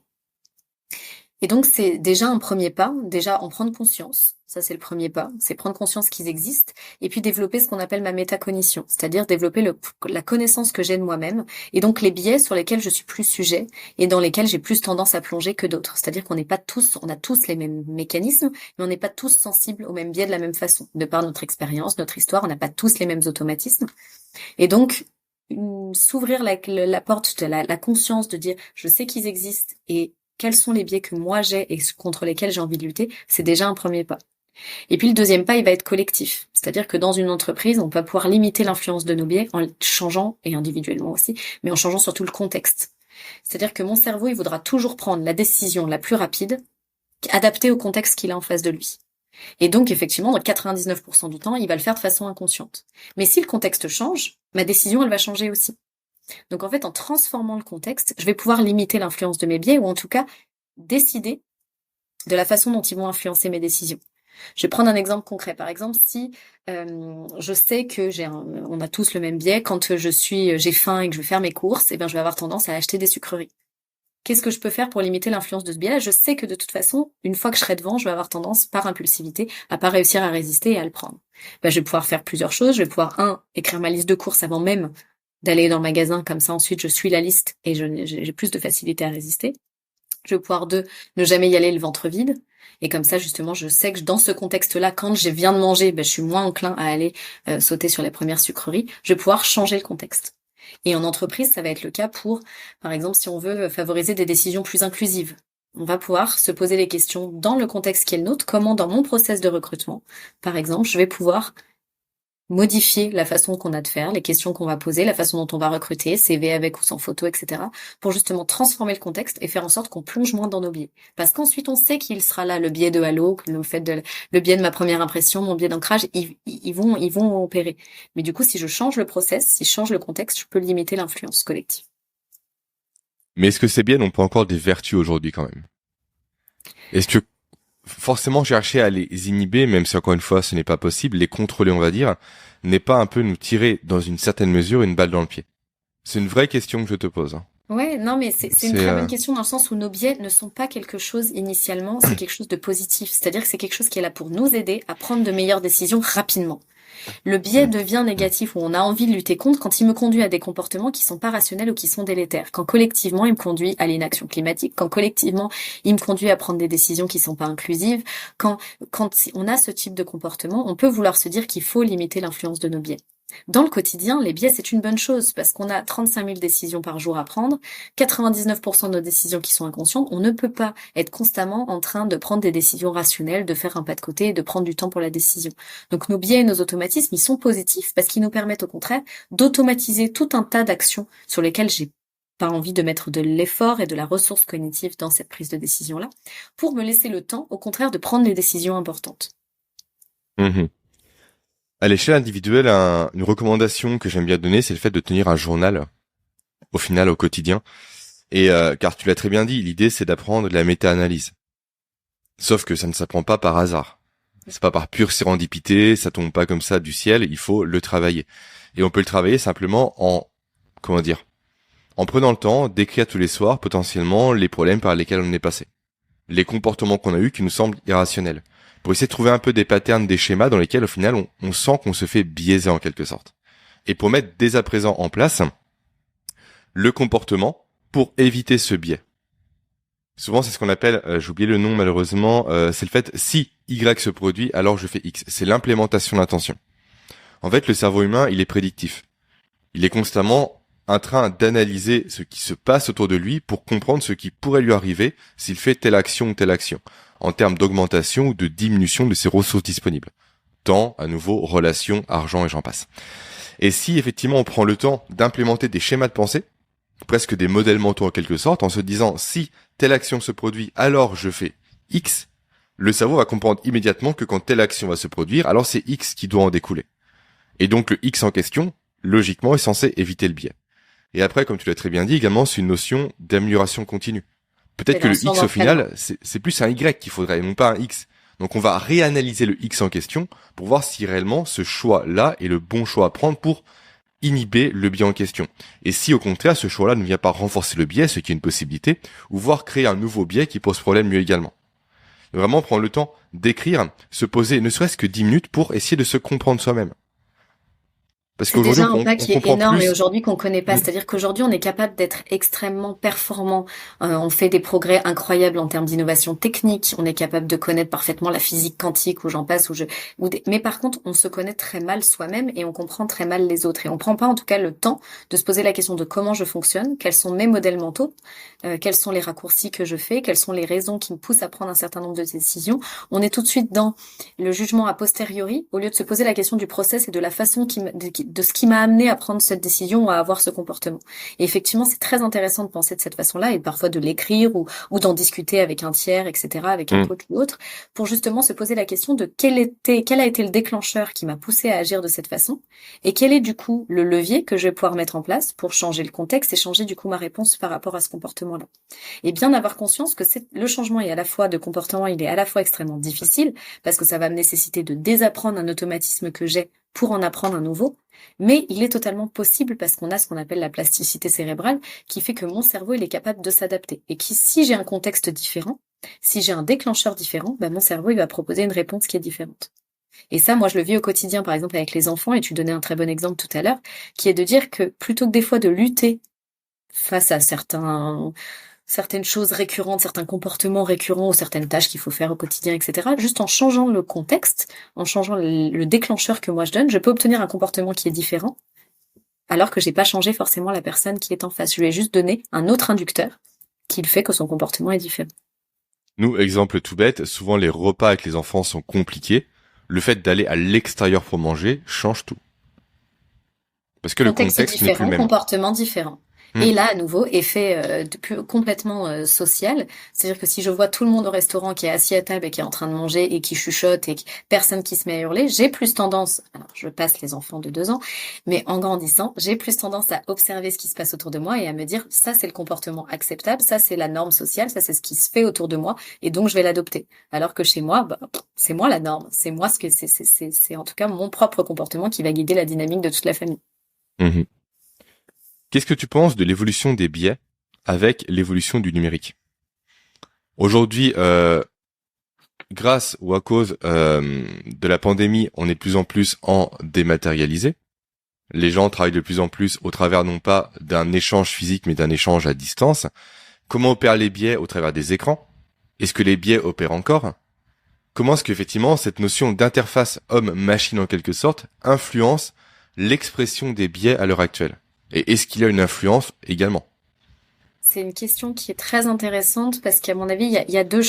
Et donc c'est déjà un premier pas, déjà en prendre conscience. Ça c'est le premier pas, c'est prendre conscience qu'ils existent et puis développer ce qu'on appelle ma métacognition, c'est-à-dire développer la connaissance que j'ai de moi-même et donc les biais sur lesquels je suis plus sujet et dans lesquels j'ai plus tendance à plonger que d'autres. C'est-à-dire qu'on n'est pas tous, on a tous les mêmes mécanismes, mais on n'est pas tous sensibles aux mêmes biais de la même façon. De par notre expérience, notre histoire, on n'a pas tous les mêmes automatismes. Et donc s'ouvrir la porte de la conscience de dire je sais qu'ils existent et quels sont les biais que moi j'ai et contre lesquels j'ai envie de lutter, c'est déjà un premier pas. Et puis le deuxième pas, il va être collectif. C'est-à-dire que dans une entreprise, on va pouvoir limiter l'influence de nos biais en changeant, et individuellement aussi, mais en changeant surtout le contexte. C'est-à-dire que mon cerveau, il voudra toujours prendre la décision la plus rapide, adaptée au contexte qu'il a en face de lui. Et donc, effectivement, dans 99% du temps, il va le faire de façon inconsciente. Mais si le contexte change, ma décision, elle va changer aussi. Donc, en fait, en transformant le contexte, je vais pouvoir limiter l'influence de mes biais ou en tout cas décider de la façon dont ils vont influencer mes décisions. Je vais prendre un exemple concret. Par exemple, si je sais que on a tous le même biais, quand j'ai faim et que je vais faire mes courses, eh bien, je vais avoir tendance à acheter des sucreries. Qu'est-ce que je peux faire pour limiter l'influence de ce biais-là? Je sais que de toute façon, une fois que je serai devant, je vais avoir tendance, par impulsivité, à pas réussir à résister et à le prendre. Ben, je vais pouvoir faire plusieurs choses. Je vais pouvoir, écrire ma liste de courses avant même d'aller dans le magasin. Comme ça, ensuite, je suis la liste et j'ai plus de facilité à résister. Je vais pouvoir, ne jamais y aller le ventre vide. Et comme ça, justement, je sais que dans ce contexte-là, quand je viens de manger, ben, je suis moins enclin à aller sauter sur les premières sucreries. Je vais pouvoir changer le contexte. Et en entreprise, ça va être le cas pour, par exemple, si on veut favoriser des décisions plus inclusives. On va pouvoir se poser les questions dans le contexte qui est le nôtre, comment dans mon process de recrutement, par exemple, je vais pouvoir modifier la façon qu'on a de faire, les questions qu'on va poser, la façon dont on va recruter, CV avec ou sans photo, etc., pour justement transformer le contexte et faire en sorte qu'on plonge moins dans nos biais. Parce qu'ensuite, on sait qu'il sera là, le biais de halo, le biais de ma première impression, mon biais d'ancrage, ils vont opérer. Mais du coup, si je change le process, si je change le contexte, je peux limiter l'influence collective. Mais est-ce que ces biais n'ont pas encore des vertus aujourd'hui quand même? Est-ce que forcément chercher à les inhiber, même si encore une fois ce n'est pas possible, les contrôler on va dire, n'est pas un peu nous tirer dans une certaine mesure une balle dans le pied? C'est une vraie question que je te pose. Ouais, non, mais c'est une très bonne question dans le sens où nos biais ne sont pas quelque chose initialement, c'est quelque chose de positif. C'est-à-dire que c'est quelque chose qui est là pour nous aider à prendre de meilleures décisions rapidement. Le biais devient négatif ou on a envie de lutter contre quand il me conduit à des comportements qui sont pas rationnels ou qui sont délétères. Quand collectivement il me conduit à l'inaction climatique, quand collectivement il me conduit à prendre des décisions qui sont pas inclusives, quand on a ce type de comportement, on peut vouloir se dire qu'il faut limiter l'influence de nos biais. Dans le quotidien, les biais, c'est une bonne chose parce qu'on a 35 000 décisions par jour à prendre, 99% de nos décisions qui sont inconscientes. On ne peut pas être constamment en train de prendre des décisions rationnelles, de faire un pas de côté et de prendre du temps pour la décision. Donc nos biais et nos automatismes, ils sont positifs parce qu'ils nous permettent au contraire d'automatiser tout un tas d'actions sur lesquelles j'ai pas envie de mettre de l'effort et de la ressource cognitive dans cette prise de décision-là, pour me laisser le temps, au contraire, de prendre les décisions importantes. Mmh. À l'échelle individuelle, une recommandation que j'aime bien donner, c'est le fait de tenir un journal, au final, au quotidien. Et car tu l'as très bien dit, l'idée c'est d'apprendre de la méta-analyse. Sauf que ça ne s'apprend pas par hasard. C'est pas par pure sérendipité, ça tombe pas comme ça du ciel, il faut le travailler. Et on peut le travailler simplement en prenant le temps d'écrire tous les soirs potentiellement les problèmes par lesquels on est passé. Les comportements qu'on a eus qui nous semblent irrationnels. Pour essayer de trouver un peu des patterns, des schémas dans lesquels au final on sent qu'on se fait biaiser en quelque sorte. Et pour mettre dès à présent en place le comportement pour éviter ce biais. Souvent c'est ce qu'on appelle, j'ai oublié le nom malheureusement, c'est le fait si Y se produit alors je fais X. C'est l'implémentation d'intention. En fait le cerveau humain il est prédictif. Il est constamment en train d'analyser ce qui se passe autour de lui pour comprendre ce qui pourrait lui arriver s'il fait telle action ou telle action, en termes d'augmentation ou de diminution de ses ressources disponibles. Temps, à nouveau, relations, argent et j'en passe. Et si effectivement on prend le temps d'implémenter des schémas de pensée, presque des modèles mentaux en quelque sorte, en se disant si telle action se produit, alors je fais X, le cerveau va comprendre immédiatement que quand telle action va se produire, alors c'est X qui doit en découler. Et donc le X en question, logiquement, est censé éviter le biais. Et après, comme tu l'as très bien dit également, c'est une notion d'amélioration continue. Peut-être que le X au final, c'est plus un Y qu'il faudrait, et non pas un X. Donc on va réanalyser le X en question pour voir si réellement ce choix-là est le bon choix à prendre pour inhiber le biais en question. Et si au contraire ce choix-là ne vient pas renforcer le biais, ce qui est une possibilité, ou voire créer un nouveau biais qui pose problème mieux également. Vraiment prendre le temps d'écrire, se poser ne serait-ce que 10 minutes pour essayer de se comprendre soi-même. Parce c'est déjà un pas qui est énorme et aujourd'hui qu'on connaît pas. C'est-à-dire qu'aujourd'hui, on est capable d'être extrêmement performant. On fait des progrès incroyables en termes d'innovation technique. On est capable de connaître parfaitement la physique quantique ou j'en passe. Mais par contre, on se connaît très mal soi-même et on comprend très mal les autres. Et on prend pas en tout cas le temps de se poser la question de comment je fonctionne, quels sont mes modèles mentaux, quels sont les raccourcis que je fais, quelles sont les raisons qui me poussent à prendre un certain nombre de décisions. On est tout de suite dans le jugement a posteriori au lieu de se poser la question du process et de la façon de ce qui m'a amené à prendre cette décision ou à avoir ce comportement. Et effectivement, c'est très intéressant de penser de cette façon-là et parfois de l'écrire ou d'en discuter avec un tiers, etc., avec un coach ou autre, pour justement se poser la question de quel a été le déclencheur qui m'a poussé à agir de cette façon et quel est du coup le levier que je vais pouvoir mettre en place pour changer le contexte et changer du coup ma réponse par rapport à ce comportement-là. Et bien avoir conscience que le changement est à la fois de comportement, il est à la fois extrêmement difficile parce que ça va me nécessiter de désapprendre un automatisme que j'ai pour en apprendre un nouveau, mais il est totalement possible parce qu'on a ce qu'on appelle la plasticité cérébrale qui fait que mon cerveau il est capable de s'adapter et qui, si j'ai un contexte différent, si j'ai un déclencheur différent, mon cerveau il va proposer une réponse qui est différente. Et ça, moi, je le vis au quotidien, par exemple, avec les enfants, et tu donnais un très bon exemple tout à l'heure, qui est de dire que plutôt que des fois de lutter face à certaines choses récurrentes, certains comportements récurrents ou certaines tâches qu'il faut faire au quotidien, etc., juste en changeant le contexte, en changeant le déclencheur que moi je donne, je peux obtenir un comportement qui est différent, alors que j'ai pas changé forcément la personne qui est en face. Je lui ai juste donné un autre inducteur qui fait que son comportement est différent. Nous, exemple tout bête, souvent les repas avec les enfants sont compliqués. Le fait d'aller à l'extérieur pour manger change tout. Parce que le contexte n'est plus le même. Comportement différent. Et là, à nouveau, effet complètement social. C'est-à-dire que si je vois tout le monde au restaurant qui est assis à table et qui est en train de manger et qui chuchote et personne qui se met à hurler, j'ai plus tendance, alors je passe les enfants de 2 ans, mais en grandissant, j'ai plus tendance à observer ce qui se passe autour de moi et à me dire, ça c'est le comportement acceptable, ça c'est la norme sociale, ça c'est ce qui se fait autour de moi et donc je vais l'adopter. Alors que chez moi, c'est moi la norme, c'est moi ce que c'est en tout cas mon propre comportement qui va guider la dynamique de toute la famille. Mmh. Qu'est-ce que tu penses de l'évolution des biais avec l'évolution du numérique? Aujourd'hui, grâce ou à cause de la pandémie, on est de plus en plus en dématérialisé. Les gens travaillent de plus en plus au travers non pas d'un échange physique, mais d'un échange à distance. Comment opèrent les biais au travers des écrans? Est-ce que les biais opèrent encore? Comment est-ce qu'effectivement cette notion d'interface homme-machine en quelque sorte influence l'expression des biais à l'heure actuelle? Et est-ce qu'il y a une influence également? C'est une question qui est très intéressante parce qu'à mon avis, il y a deux,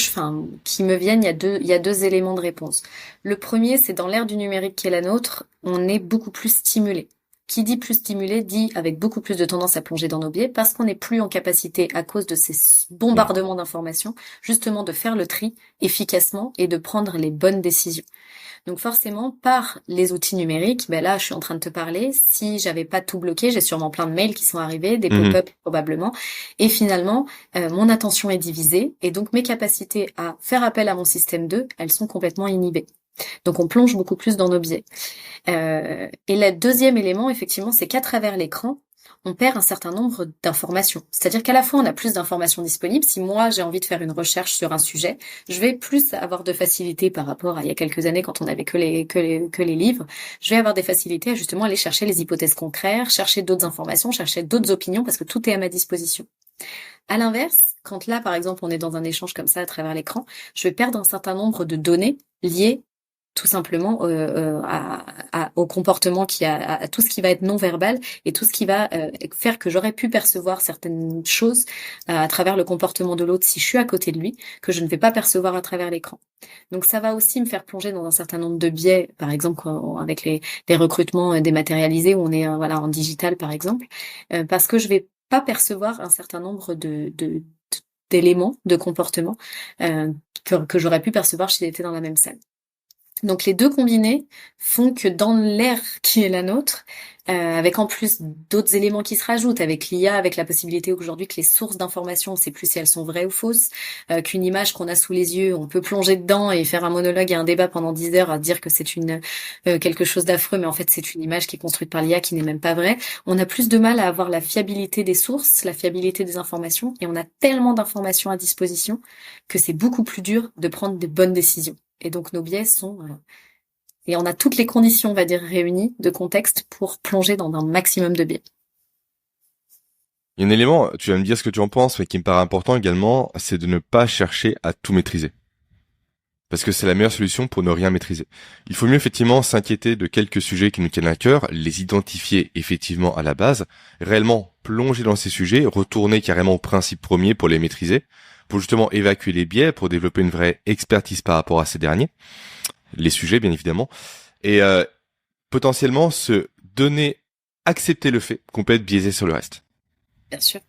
qui me viennent, il y a deux éléments de réponse. Le premier, c'est dans l'ère du numérique qui est la nôtre, on est beaucoup plus stimulé. Qui dit plus stimulé dit avec beaucoup plus de tendance à plonger dans nos biais parce qu'on n'est plus en capacité, à cause de ces bombardements d'informations, justement de faire le tri efficacement et de prendre les bonnes décisions. Donc forcément, par les outils numériques, là, je suis en train de te parler. Si j'avais pas tout bloqué, j'ai sûrement plein de mails qui sont arrivés, des pop-up probablement. Et finalement, mon attention est divisée et donc mes capacités à faire appel à mon système 2, elles sont complètement inhibées. Donc on plonge beaucoup plus dans nos biais. Et le deuxième élément, effectivement, c'est qu'à travers l'écran, on perd un certain nombre d'informations. C'est-à-dire qu'à la fois, on a plus d'informations disponibles. Si moi, j'ai envie de faire une recherche sur un sujet, je vais plus avoir de facilité par rapport à il y a quelques années quand on avait que les livres. Je vais avoir des facilités à justement aller chercher les hypothèses concrètes, chercher d'autres informations, chercher d'autres opinions parce que tout est à ma disposition. À l'inverse, quand là, par exemple, on est dans un échange comme ça à travers l'écran, je vais perdre un certain nombre de données liées tout simplement au comportement à tout ce qui va être non verbal et tout ce qui va faire que j'aurais pu percevoir certaines choses à travers le comportement de l'autre si je suis à côté de lui, que je ne vais pas percevoir à travers l'écran. Donc ça va aussi me faire plonger dans un certain nombre de biais, par exemple avec les recrutements dématérialisés où on est en digital par exemple, parce que je vais pas percevoir un certain nombre d'éléments de comportement que j'aurais pu percevoir si j'étais dans la même salle. Donc les deux combinés font que dans l'ère qui est la nôtre, avec en plus d'autres éléments qui se rajoutent, avec l'IA, avec la possibilité aujourd'hui que les sources d'informations, on sait plus si elles sont vraies ou fausses, qu'une image qu'on a sous les yeux, on peut plonger dedans et faire un monologue et un débat pendant 10 heures à dire que c'est quelque chose d'affreux, mais en fait c'est une image qui est construite par l'IA qui n'est même pas vraie. On a plus de mal à avoir la fiabilité des sources, la fiabilité des informations, et on a tellement d'informations à disposition que c'est beaucoup plus dur de prendre des bonnes décisions. Et donc nos biais sont... Et on a toutes les conditions, on va dire, réunies de contexte pour plonger dans un maximum de biais. Il y a un élément, tu vas me dire ce que tu en penses, mais qui me paraît important également, c'est de ne pas chercher à tout maîtriser. Parce que c'est la meilleure solution pour ne rien maîtriser. Il faut mieux effectivement s'inquiéter de quelques sujets qui nous tiennent à cœur, les identifier effectivement à la base, réellement plonger dans ces sujets, retourner carrément au principe premier pour les maîtriser, pour justement évacuer les biais, pour développer une vraie expertise par rapport à ces derniers, les sujets bien évidemment, et potentiellement se accepter le fait qu'on peut être biaisé sur le reste. Bien sûr.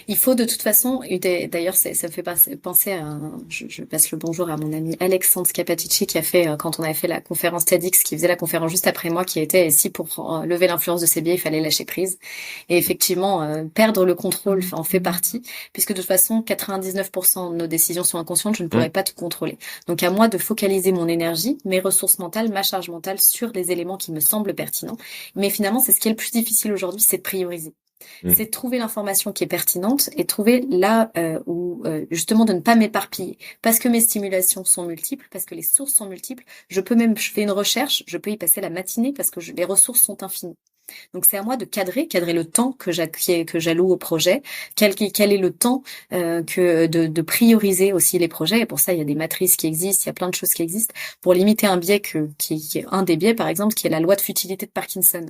Il faut de toute façon, d'ailleurs ça me fait penser à, je passe le bonjour à mon ami Alexandre Scapatici qui a fait, quand on avait fait la conférence TEDx, qui faisait la conférence juste après moi, qui était ici pour lever l'influence de ses biais, il fallait lâcher prise. Et effectivement, perdre le contrôle en fait partie, puisque de toute façon, 99% de nos décisions sont inconscientes, je ne pourrais pas tout contrôler. Donc à moi de focaliser mon énergie, mes ressources mentales, ma charge mentale sur des éléments qui me semblent pertinents. Mais finalement, c'est ce qui est le plus difficile aujourd'hui, c'est de prioriser. C'est de trouver l'information qui est pertinente et trouver là où justement de ne pas m'éparpiller parce que mes stimulations sont multiples, parce que les sources sont multiples. Je fais une recherche, je peux y passer la matinée parce que les ressources sont infinies. Donc c'est à moi de cadrer le temps que j'alloue au projet, quel est le temps de prioriser aussi les projets. Et pour ça, il y a des matrices qui existent, il y a plein de choses qui existent pour limiter un biais qui est un des biais, par exemple, qui est la loi de futilité de Parkinson.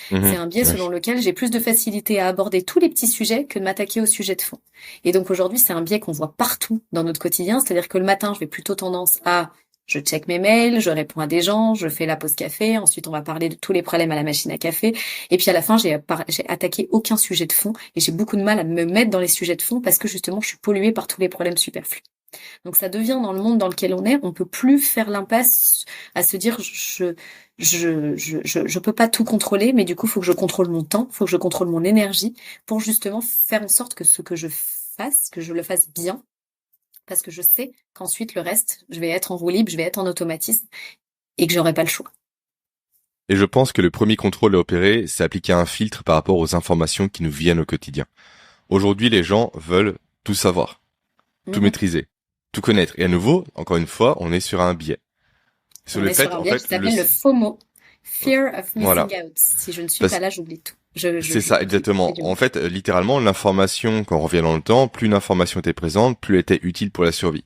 C'est un biais selon lequel j'ai plus de facilité à aborder tous les petits sujets que de m'attaquer au sujet de fond. Et donc aujourd'hui, c'est un biais qu'on voit partout dans notre quotidien, c'est-à-dire que le matin, je vais plutôt tendance à je check mes mails, je réponds à des gens, je fais la pause café, ensuite on va parler de tous les problèmes à la machine à café, et puis à la fin, j'ai attaqué aucun sujet de fond, et j'ai beaucoup de mal à me mettre dans les sujets de fond parce que justement, je suis polluée par tous les problèmes superflus. Donc ça devient dans le monde dans lequel on est, on peut plus faire l'impasse à se dire je peux pas tout contrôler, mais du coup, faut que je contrôle mon temps, faut que je contrôle mon énergie pour justement faire en sorte que ce que je fasse, que je le fasse bien, parce que je sais qu'ensuite le reste, je vais être en roue libre, je vais être en automatisme et que j'aurai pas le choix. Et je pense que le premier contrôle à opérer, c'est appliquer un filtre par rapport aux informations qui nous viennent au quotidien. Aujourd'hui, les gens veulent tout savoir, tout maîtriser, tout connaître. Et à nouveau, encore une fois, on est sur un biais. Sur le fait, en fait, qui s'appelle le FOMO, Fear of Missing Out. Si je ne suis pas là, j'oublie tout. C'est ça, exactement. En fait, littéralement, l'information, quand on revient dans le temps, plus l'information était présente, plus elle était utile pour la survie.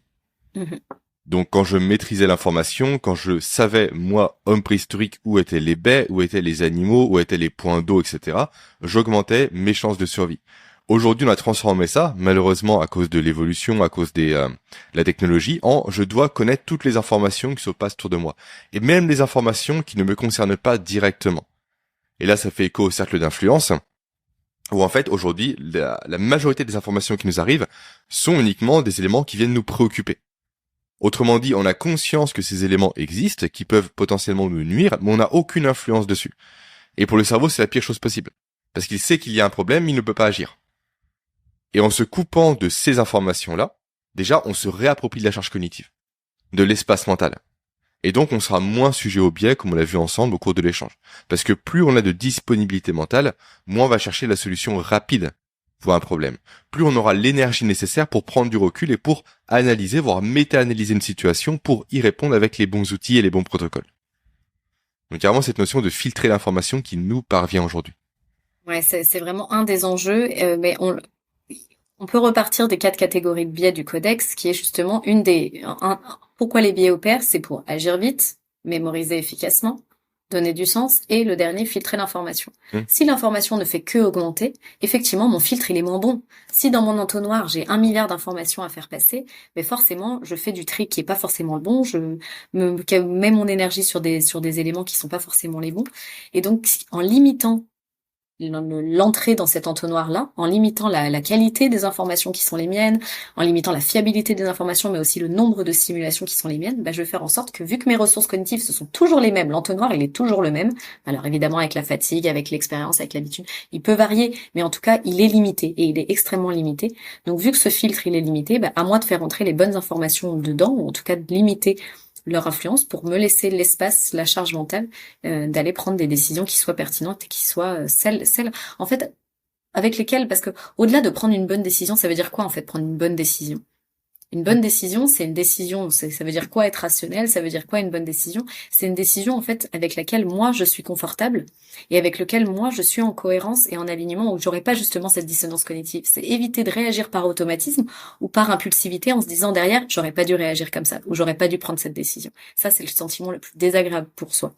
Donc, quand je maîtrisais l'information, quand je savais, moi, homme préhistorique, où étaient les baies, où étaient les animaux, où étaient les points d'eau, etc., j'augmentais mes chances de survie. Aujourd'hui, on a transformé ça, malheureusement, à cause de l'évolution, à cause de la technologie, en je dois connaître toutes les informations qui se passent autour de moi. Et même les informations qui ne me concernent pas directement. Et là, ça fait écho au cercle d'influence, où en fait, aujourd'hui, la majorité des informations qui nous arrivent sont uniquement des éléments qui viennent nous préoccuper. Autrement dit, on a conscience que ces éléments existent, qui peuvent potentiellement nous nuire, mais on n'a aucune influence dessus. Et pour le cerveau, c'est la pire chose possible. Parce qu'il sait qu'il y a un problème, mais il ne peut pas agir. Et en se coupant de ces informations-là, déjà, on se réapproprie de la charge cognitive, de l'espace mental. Et donc, on sera moins sujet au biais, comme on l'a vu ensemble au cours de l'échange. Parce que plus on a de disponibilité mentale, moins on va chercher la solution rapide pour un problème. Plus on aura l'énergie nécessaire pour prendre du recul et pour analyser, voire méta-analyser une situation pour y répondre avec les bons outils et les bons protocoles. Donc, il y a vraiment cette notion de filtrer l'information qui nous parvient aujourd'hui. Ouais, c'est vraiment un des enjeux, mais on peut repartir des 4 catégories de biais du codex, qui est justement pourquoi les biais opèrent, c'est pour agir vite, mémoriser efficacement, donner du sens, et le dernier, filtrer l'information. Si l'information ne fait que augmenter, effectivement, mon filtre, il est moins bon. Si dans mon entonnoir, j'ai 1 milliard d'informations à faire passer, mais forcément, je fais du tri qui est pas forcément le bon, je mets mon énergie sur des éléments qui sont pas forcément les bons. Et donc, en limitant l'entrée dans cet entonnoir-là, en limitant la qualité des informations qui sont les miennes, en limitant la fiabilité des informations, mais aussi le nombre de simulations qui sont les miennes, je vais faire en sorte que, vu que mes ressources cognitives, ce sont toujours les mêmes, l'entonnoir, il est toujours le même. Alors évidemment, avec la fatigue, avec l'expérience, avec l'habitude, il peut varier, mais en tout cas, il est limité, et il est extrêmement limité. Donc, vu que ce filtre, il est limité, à moi de faire entrer les bonnes informations dedans, ou en tout cas de limiter leur influence pour me laisser l'espace, la charge mentale, d'aller prendre des décisions qui soient pertinentes et qui soient celles, en fait, avec lesquelles, parce que au-delà de prendre une bonne décision, ça veut dire quoi en fait prendre une bonne décision? Une bonne décision, c'est une décision, ça veut dire quoi être rationnel, ça veut dire quoi une bonne décision? C'est une décision en fait avec laquelle moi je suis confortable et avec laquelle moi je suis en cohérence et en alignement où j'aurai pas justement cette dissonance cognitive. C'est éviter de réagir par automatisme ou par impulsivité en se disant derrière j'aurais pas dû réagir comme ça ou j'aurais pas dû prendre cette décision. Ça c'est le sentiment le plus désagréable pour soi.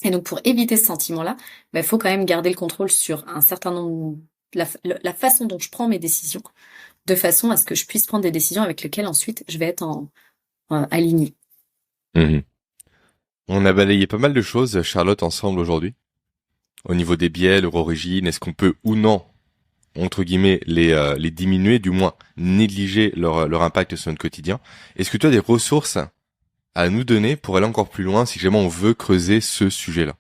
Et donc pour éviter ce sentiment-là, faut quand même garder le contrôle sur un certain nombre, la façon dont je prends mes décisions, de façon à ce que je puisse prendre des décisions avec lesquelles ensuite je vais être aligné. On a balayé pas mal de choses, Charlotte, ensemble aujourd'hui. au niveau des biais, leur origine, est-ce qu'on peut ou non, entre guillemets, les diminuer, du moins négliger leur impact sur notre quotidien. Est-ce que tu as des ressources à nous donner pour aller encore plus loin si jamais on veut creuser ce sujet-là?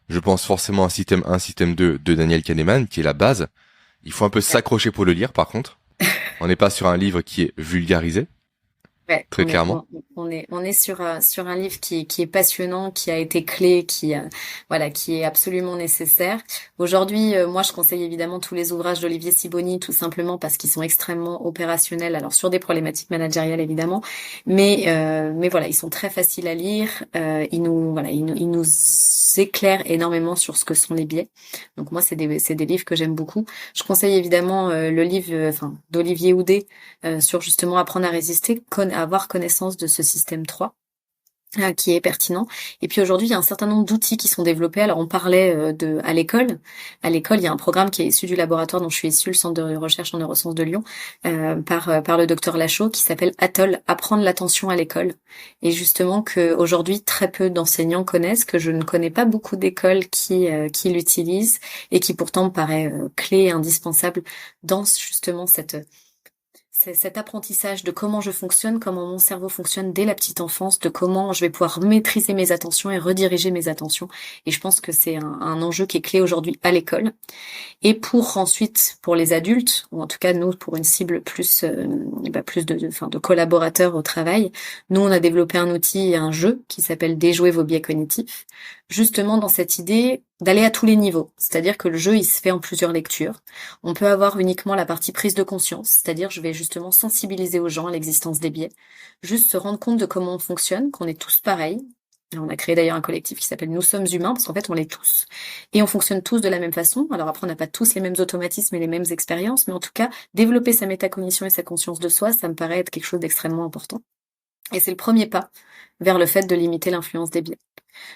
Je pense forcément à Système 1, Système 2 de Daniel Kahneman, qui est la base. Il faut un peu s'accrocher pour le lire, par contre. On n'est pas sur un livre qui est vulgarisé, Ouais, très clairement. on est sur un livre qui est passionnant, qui a été clé, voilà, qui est absolument nécessaire. Aujourd'hui, moi, je conseille évidemment tous les ouvrages d'Olivier Sibony, tout simplement parce qu'ils sont extrêmement opérationnels. Alors sur des problématiques managériales évidemment, mais voilà, ils sont très faciles à lire. Ils nous éclairent énormément sur ce que sont les biais. Donc moi, c'est des livres que j'aime beaucoup. Je conseille évidemment le livre, d'Olivier Houdet sur justement apprendre à résister, avoir connaissance de ce système 3 qui est pertinent. Et puis aujourd'hui, il y a un certain nombre d'outils qui sont développés. Alors on parlait à l'école. À l'école, il y a un programme qui est issu du laboratoire dont je suis issue, le Centre de recherche en neurosciences de Lyon, par le docteur Lachaud, qui s'appelle Atoll, apprendre l'attention à l'école. Et justement que aujourd'hui, très peu d'enseignants connaissent, que je ne connais pas beaucoup d'écoles qui l'utilisent et qui pourtant me paraît clé et indispensable dans justement c'est cet apprentissage de comment je fonctionne, comment mon cerveau fonctionne dès la petite enfance, de comment je vais pouvoir maîtriser mes attentions et rediriger mes attentions. Et je pense que c'est un enjeu qui est clé aujourd'hui à l'école. Et pour ensuite, pour les adultes, ou en tout cas nous, pour une cible plus de collaborateurs au travail, nous on a développé un outil et un jeu qui s'appelle Déjouer vos biais cognitifs, justement dans cette idée d'aller à tous les niveaux. C'est-à-dire que le jeu, il se fait en plusieurs lectures. On peut avoir uniquement la partie prise de conscience, c'est-à-dire je vais justement sensibiliser aux gens à l'existence des biais, juste se rendre compte de comment on fonctionne, qu'on est tous pareils. On a créé d'ailleurs un collectif qui s'appelle Nous sommes humains, parce qu'en fait on l'est tous. Et on fonctionne tous de la même façon. Alors après, on n'a pas tous les mêmes automatismes et les mêmes expériences, mais en tout cas, développer sa métacognition et sa conscience de soi, ça me paraît être quelque chose d'extrêmement important. Et c'est le premier pas vers le fait de limiter l'influence des biais.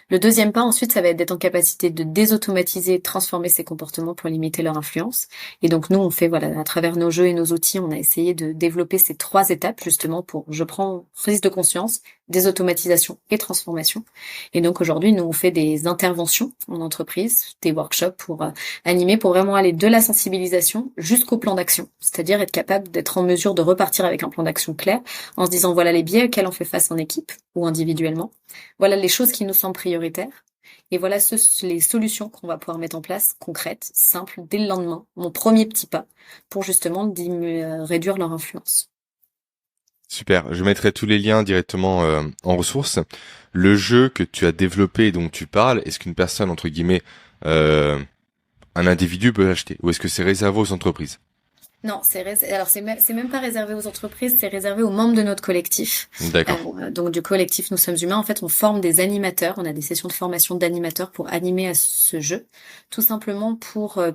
Le deuxième pas, ensuite, ça va être d'être en capacité de désautomatiser et de transformer ces comportements pour limiter leur influence. Et donc, nous, on fait, voilà, à travers nos jeux et nos outils, on a essayé de développer ces 3 étapes, justement, pour, je prends prise de conscience, désautomatisation et transformation. Et donc, aujourd'hui, nous, on fait des interventions en entreprise, des workshops pour animer, pour vraiment aller de la sensibilisation jusqu'au plan d'action. C'est-à-dire être capable d'être en mesure de repartir avec un plan d'action clair, en se disant, voilà les biais auxquels on fait face en équipe ou individuellement. Voilà les choses qui nous semblent prioritaires. Et voilà les solutions qu'on va pouvoir mettre en place, concrètes, simples, dès le lendemain, mon premier petit pas, pour justement réduire leur influence. Super. Je mettrai tous les liens directement en ressources. Le jeu que tu as développé et dont tu parles, est-ce qu'une personne, entre guillemets, un individu peut l'acheter? Ou est-ce que c'est réservé aux entreprises? Non, c'est même pas réservé aux entreprises, c'est réservé aux membres de notre collectif. D'accord. Donc du collectif Nous sommes humains, en fait, on forme des animateurs, on a des sessions de formation d'animateurs pour animer à ce jeu, tout simplement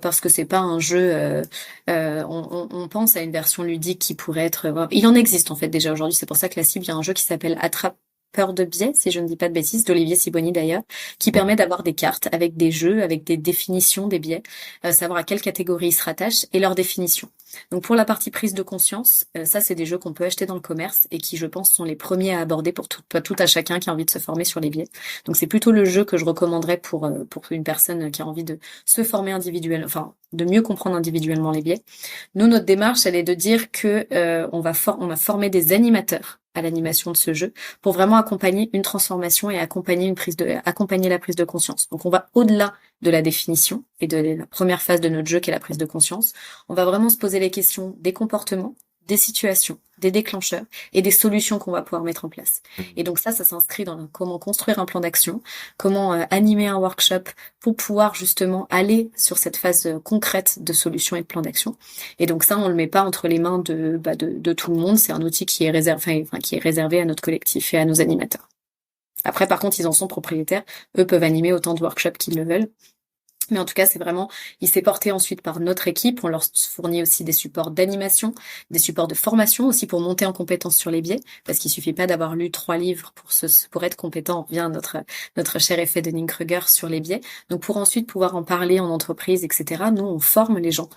parce que c'est pas un jeu. On pense à une version ludique qui pourrait être. Il en existe en fait déjà aujourd'hui, c'est pour ça que la cible, il y a un jeu qui s'appelle Attrape Peur de biais, si je ne dis pas de bêtises, d'Olivier Sibony d'ailleurs, qui permet d'avoir des cartes avec des jeux, avec des définitions des biais, savoir à quelle catégorie ils se rattachent et leur définition. Donc pour la partie prise de conscience, ça c'est des jeux qu'on peut acheter dans le commerce et qui je pense sont les premiers à aborder pour tout à chacun qui a envie de se former sur les biais. Donc c'est plutôt le jeu que je recommanderais pour une personne qui a envie de se former individuellement, enfin de mieux comprendre individuellement les biais. Nous, notre démarche, elle est de dire que on va former des animateurs à l'animation de ce jeu pour vraiment accompagner une transformation et accompagner la prise de conscience. Donc on va au-delà de la définition et de la première phase de notre jeu qui est la prise de conscience. On va vraiment se poser les questions des comportements, des situations, des déclencheurs et des solutions qu'on va pouvoir mettre en place. Et donc ça s'inscrit dans comment construire un plan d'action, comment animer un workshop pour pouvoir justement aller sur cette phase concrète de solution et de plan d'action. Et donc ça, on le met pas entre les mains de tout le monde. C'est un outil qui est réservé à notre collectif et à nos animateurs. Après, par contre, ils en sont propriétaires. Eux peuvent animer autant de workshops qu'ils le veulent. Mais en tout cas, il s'est porté ensuite par notre équipe. On leur fournit aussi des supports d'animation, des supports de formation aussi pour monter en compétence sur les biais, parce qu'il suffit pas d'avoir lu 3 livres pour être compétent. On revient à notre cher effet de Dunning-Kruger sur les biais. Donc pour ensuite pouvoir en parler en entreprise, etc. Nous, on forme les gens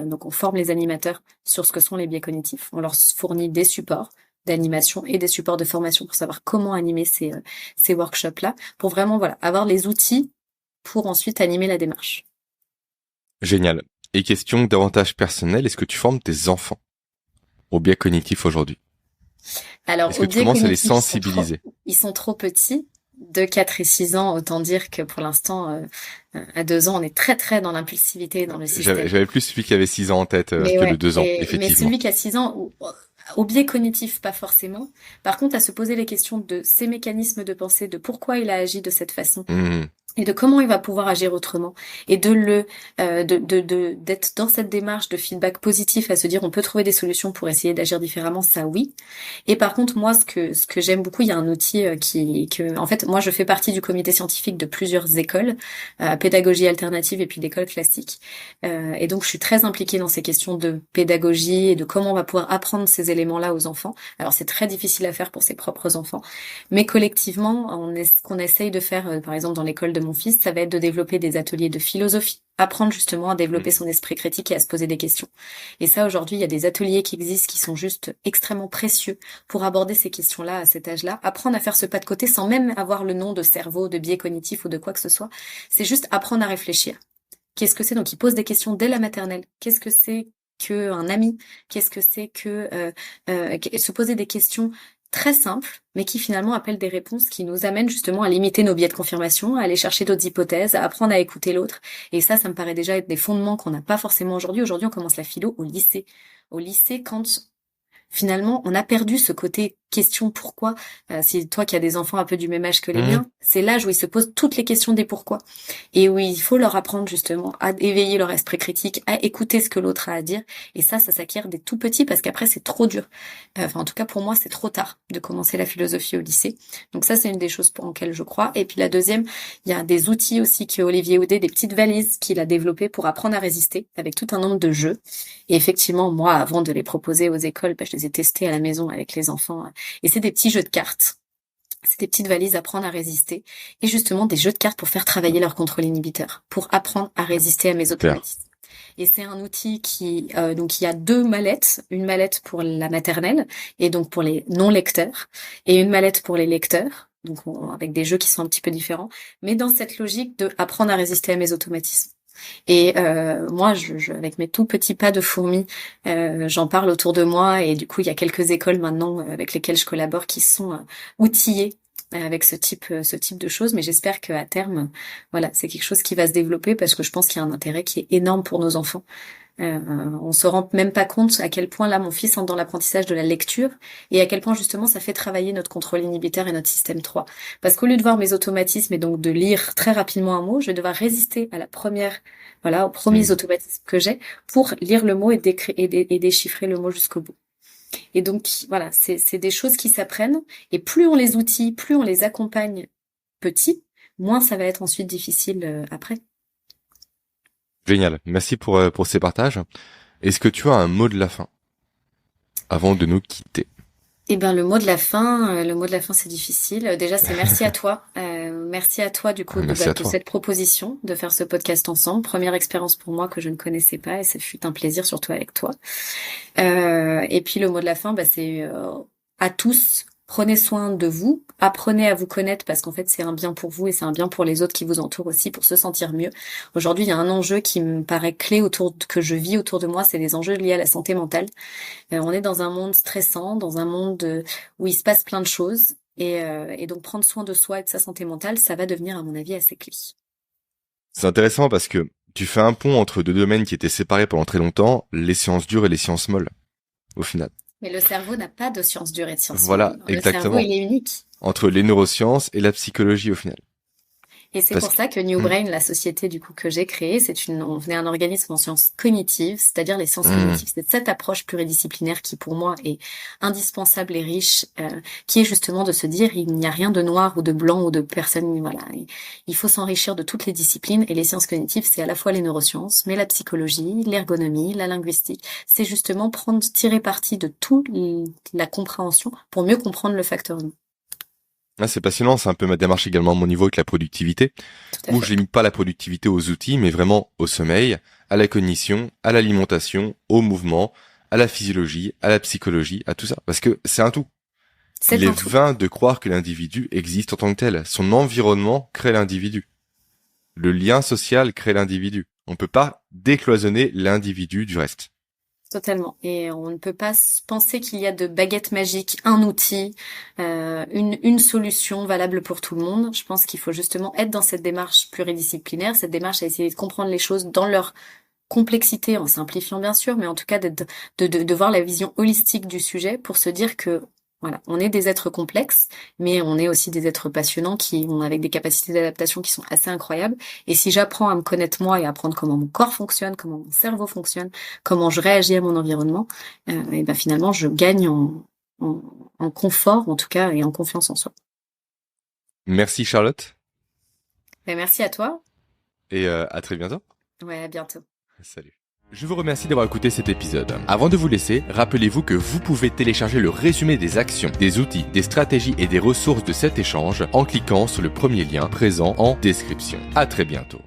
donc on forme les animateurs sur ce que sont les biais cognitifs. On leur fournit des supports d'animation et des supports de formation pour savoir comment animer ces workshops-là, pour vraiment avoir les outils pour ensuite animer la démarche. Génial. Et question davantage personnelle, est-ce que tu formes tes enfants au biais cognitif aujourd'hui? Alors, Est-ce au que tu biais commences à les cognitif, sensibiliser? ils sont trop petits. De 4 et 6 ans, autant dire que pour l'instant, à 2 ans, on est très très dans l'impulsivité et dans le système. J'avais plus celui qui avait 6 ans en tête Mais que le ouais, 2 ans, mais effectivement. celui qui a 6 ans, au biais cognitif, pas forcément. Par contre, à se poser les questions de ses mécanismes de pensée, de pourquoi il a agi de cette façon, Mmh. et de comment il va pouvoir agir autrement, et d'être dans cette démarche de feedback positif, à se dire on peut trouver des solutions pour essayer d'agir différemment, ça oui. Et par contre, moi, ce que j'aime beaucoup, il y a un outil en fait, moi, je fais partie du comité scientifique de plusieurs écoles, pédagogie alternative et puis d'écoles classiques. Et donc, je suis très impliquée dans ces questions de pédagogie et de comment on va pouvoir apprendre ces éléments-là aux enfants. Alors, c'est très difficile à faire pour ses propres enfants, mais collectivement, ce qu'on essaye de faire, par exemple, dans l'école de mon fils, ça va être de développer des ateliers de philosophie, apprendre justement à développer son esprit critique et à se poser des questions. Et ça, aujourd'hui, il y a des ateliers qui existent qui sont juste extrêmement précieux pour aborder ces questions-là à cet âge-là, apprendre à faire ce pas de côté sans même avoir le nom de cerveau, de biais cognitif ou de quoi que ce soit. C'est juste apprendre à réfléchir. Qu'est-ce que c'est? Donc, il pose des questions dès la maternelle. Qu'est-ce que c'est qu'un ami? Qu'est-ce que c'est que se poser des questions très simples, mais qui finalement appellent des réponses qui nous amènent justement à limiter nos biais de confirmation, à aller chercher d'autres hypothèses, à apprendre à écouter l'autre. Et ça me paraît déjà être des fondements qu'on n'a pas forcément aujourd'hui. Aujourd'hui, on commence la philo au lycée. Au lycée, quand finalement, on a perdu ce côté question pourquoi. Si toi qui as des enfants un peu du même âge que les Mmh. miens, c'est l'âge où ils se posent toutes les questions des pourquoi. Et où il faut leur apprendre justement à éveiller leur esprit critique, à écouter ce que l'autre a à dire. Et ça s'acquiert dès tout petit parce qu'après c'est trop dur. Enfin, en tout cas pour moi, c'est trop tard de commencer la philosophie au lycée. Donc ça, c'est une des choses en lesquelles je crois. Et puis la deuxième, il y a des outils aussi que Olivier Audet, des petites valises qu'il a développées pour apprendre à résister avec tout un nombre de jeux. Et effectivement, moi, avant de les proposer aux écoles, je les ai testés à la maison avec les enfants. Et c'est des petits jeux de cartes. C'est des petites valises à apprendre à résister. Et justement, des jeux de cartes pour faire travailler leur contrôle inhibiteur, pour apprendre à résister à mes Super. automatismes. Et c'est un outil donc il y a 2 mallettes, une mallette pour la maternelle, et donc pour les non-lecteurs, et une mallette pour les lecteurs, donc avec des jeux qui sont un petit peu différents, mais dans cette logique de apprendre à résister à mes automatismes. Et moi, avec mes tout petits pas de fourmi, j'en parle autour de moi. Et du coup, il y a quelques écoles maintenant avec lesquelles je collabore qui sont outillées avec ce type de choses. Mais j'espère qu'à terme, voilà, c'est quelque chose qui va se développer parce que je pense qu'il y a un intérêt qui est énorme pour nos enfants. On se rend même pas compte à quel point là mon fils entre dans l'apprentissage de la lecture et à quel point justement ça fait travailler notre contrôle inhibiteur et notre système 3. Parce qu'au lieu de voir mes automatismes et donc de lire très rapidement un mot, je vais devoir résister à aux premiers automatismes que j'ai pour lire le mot et déchiffrer le mot jusqu'au bout. Et donc voilà, c'est des choses qui s'apprennent et plus on les outille, plus on les accompagne petits, moins ça va être ensuite difficile après. Génial. Merci pour ces partages. Est-ce que tu as un mot de la fin avant de nous quitter? Eh ben le mot de la fin, c'est difficile. Déjà, c'est merci à toi. Merci à toi du coup Merci à de toi. cette proposition de faire ce podcast ensemble. Première expérience pour moi que je ne connaissais pas et ça fut un plaisir surtout avec toi. Et puis le mot de la fin, c'est à tous. Prenez soin de vous, apprenez à vous connaître parce qu'en fait c'est un bien pour vous et c'est un bien pour les autres qui vous entourent aussi pour se sentir mieux. Aujourd'hui, il y a un enjeu qui me paraît clé que je vis autour de moi, c'est les enjeux liés à la santé mentale. On est dans un monde stressant, dans un monde où il se passe plein de choses et donc prendre soin de soi et de sa santé mentale, ça va devenir à mon avis assez clé. C'est intéressant parce que tu fais un pont entre 2 domaines qui étaient séparés pendant très longtemps, les sciences dures et les sciences molles, au final. Mais le cerveau n'a pas de sciences dures et de sciences Voilà, molles. Le exactement. cerveau, il est unique. Entre les neurosciences et la psychologie, au final. Et c'est pour ça que New Brain, la société du coup que j'ai créée, on est un organisme en sciences cognitives, c'est-à-dire les sciences cognitives. C'est cette approche pluridisciplinaire qui pour moi est indispensable et riche, qui est justement de se dire il n'y a rien de noir ou de blanc ou de personne, voilà. Il faut s'enrichir de toutes les disciplines et les sciences cognitives, c'est à la fois les neurosciences, mais la psychologie, l'ergonomie, la linguistique. C'est justement tirer parti de toute la compréhension pour mieux comprendre le facteur humain. Ah, c'est passionnant, c'est un peu ma démarche également à mon niveau avec la productivité, où je limite pas la productivité aux outils, mais vraiment au sommeil, à la cognition, à l'alimentation, au mouvement, à la physiologie, à la psychologie, à tout ça, parce que c'est un tout. Il est vain de croire que l'individu existe en tant que tel. Son environnement crée l'individu. Le lien social crée l'individu. On ne peut pas décloisonner l'individu du reste. Totalement. Et on ne peut pas penser qu'il y a de baguette magique, un outil, une solution valable pour tout le monde. Je pense qu'il faut justement être dans cette démarche pluridisciplinaire, cette démarche à essayer de comprendre les choses dans leur complexité, en simplifiant bien sûr, mais en tout cas de voir la vision holistique du sujet pour se dire que voilà, on est des êtres complexes, mais on est aussi des êtres passionnants avec des capacités d'adaptation qui sont assez incroyables. Et si j'apprends à me connaître moi et à apprendre comment mon corps fonctionne, comment mon cerveau fonctionne, comment je réagis à mon environnement, et ben finalement je gagne en confort en tout cas et en confiance en soi. Merci Charlotte. Ben, merci à toi. Et à très bientôt. Ouais, à bientôt. Salut. Je vous remercie d'avoir écouté cet épisode. Avant de vous laisser, rappelez-vous que vous pouvez télécharger le résumé des actions, des outils, des stratégies et des ressources de cet échange en cliquant sur le premier lien présent en description. À très bientôt.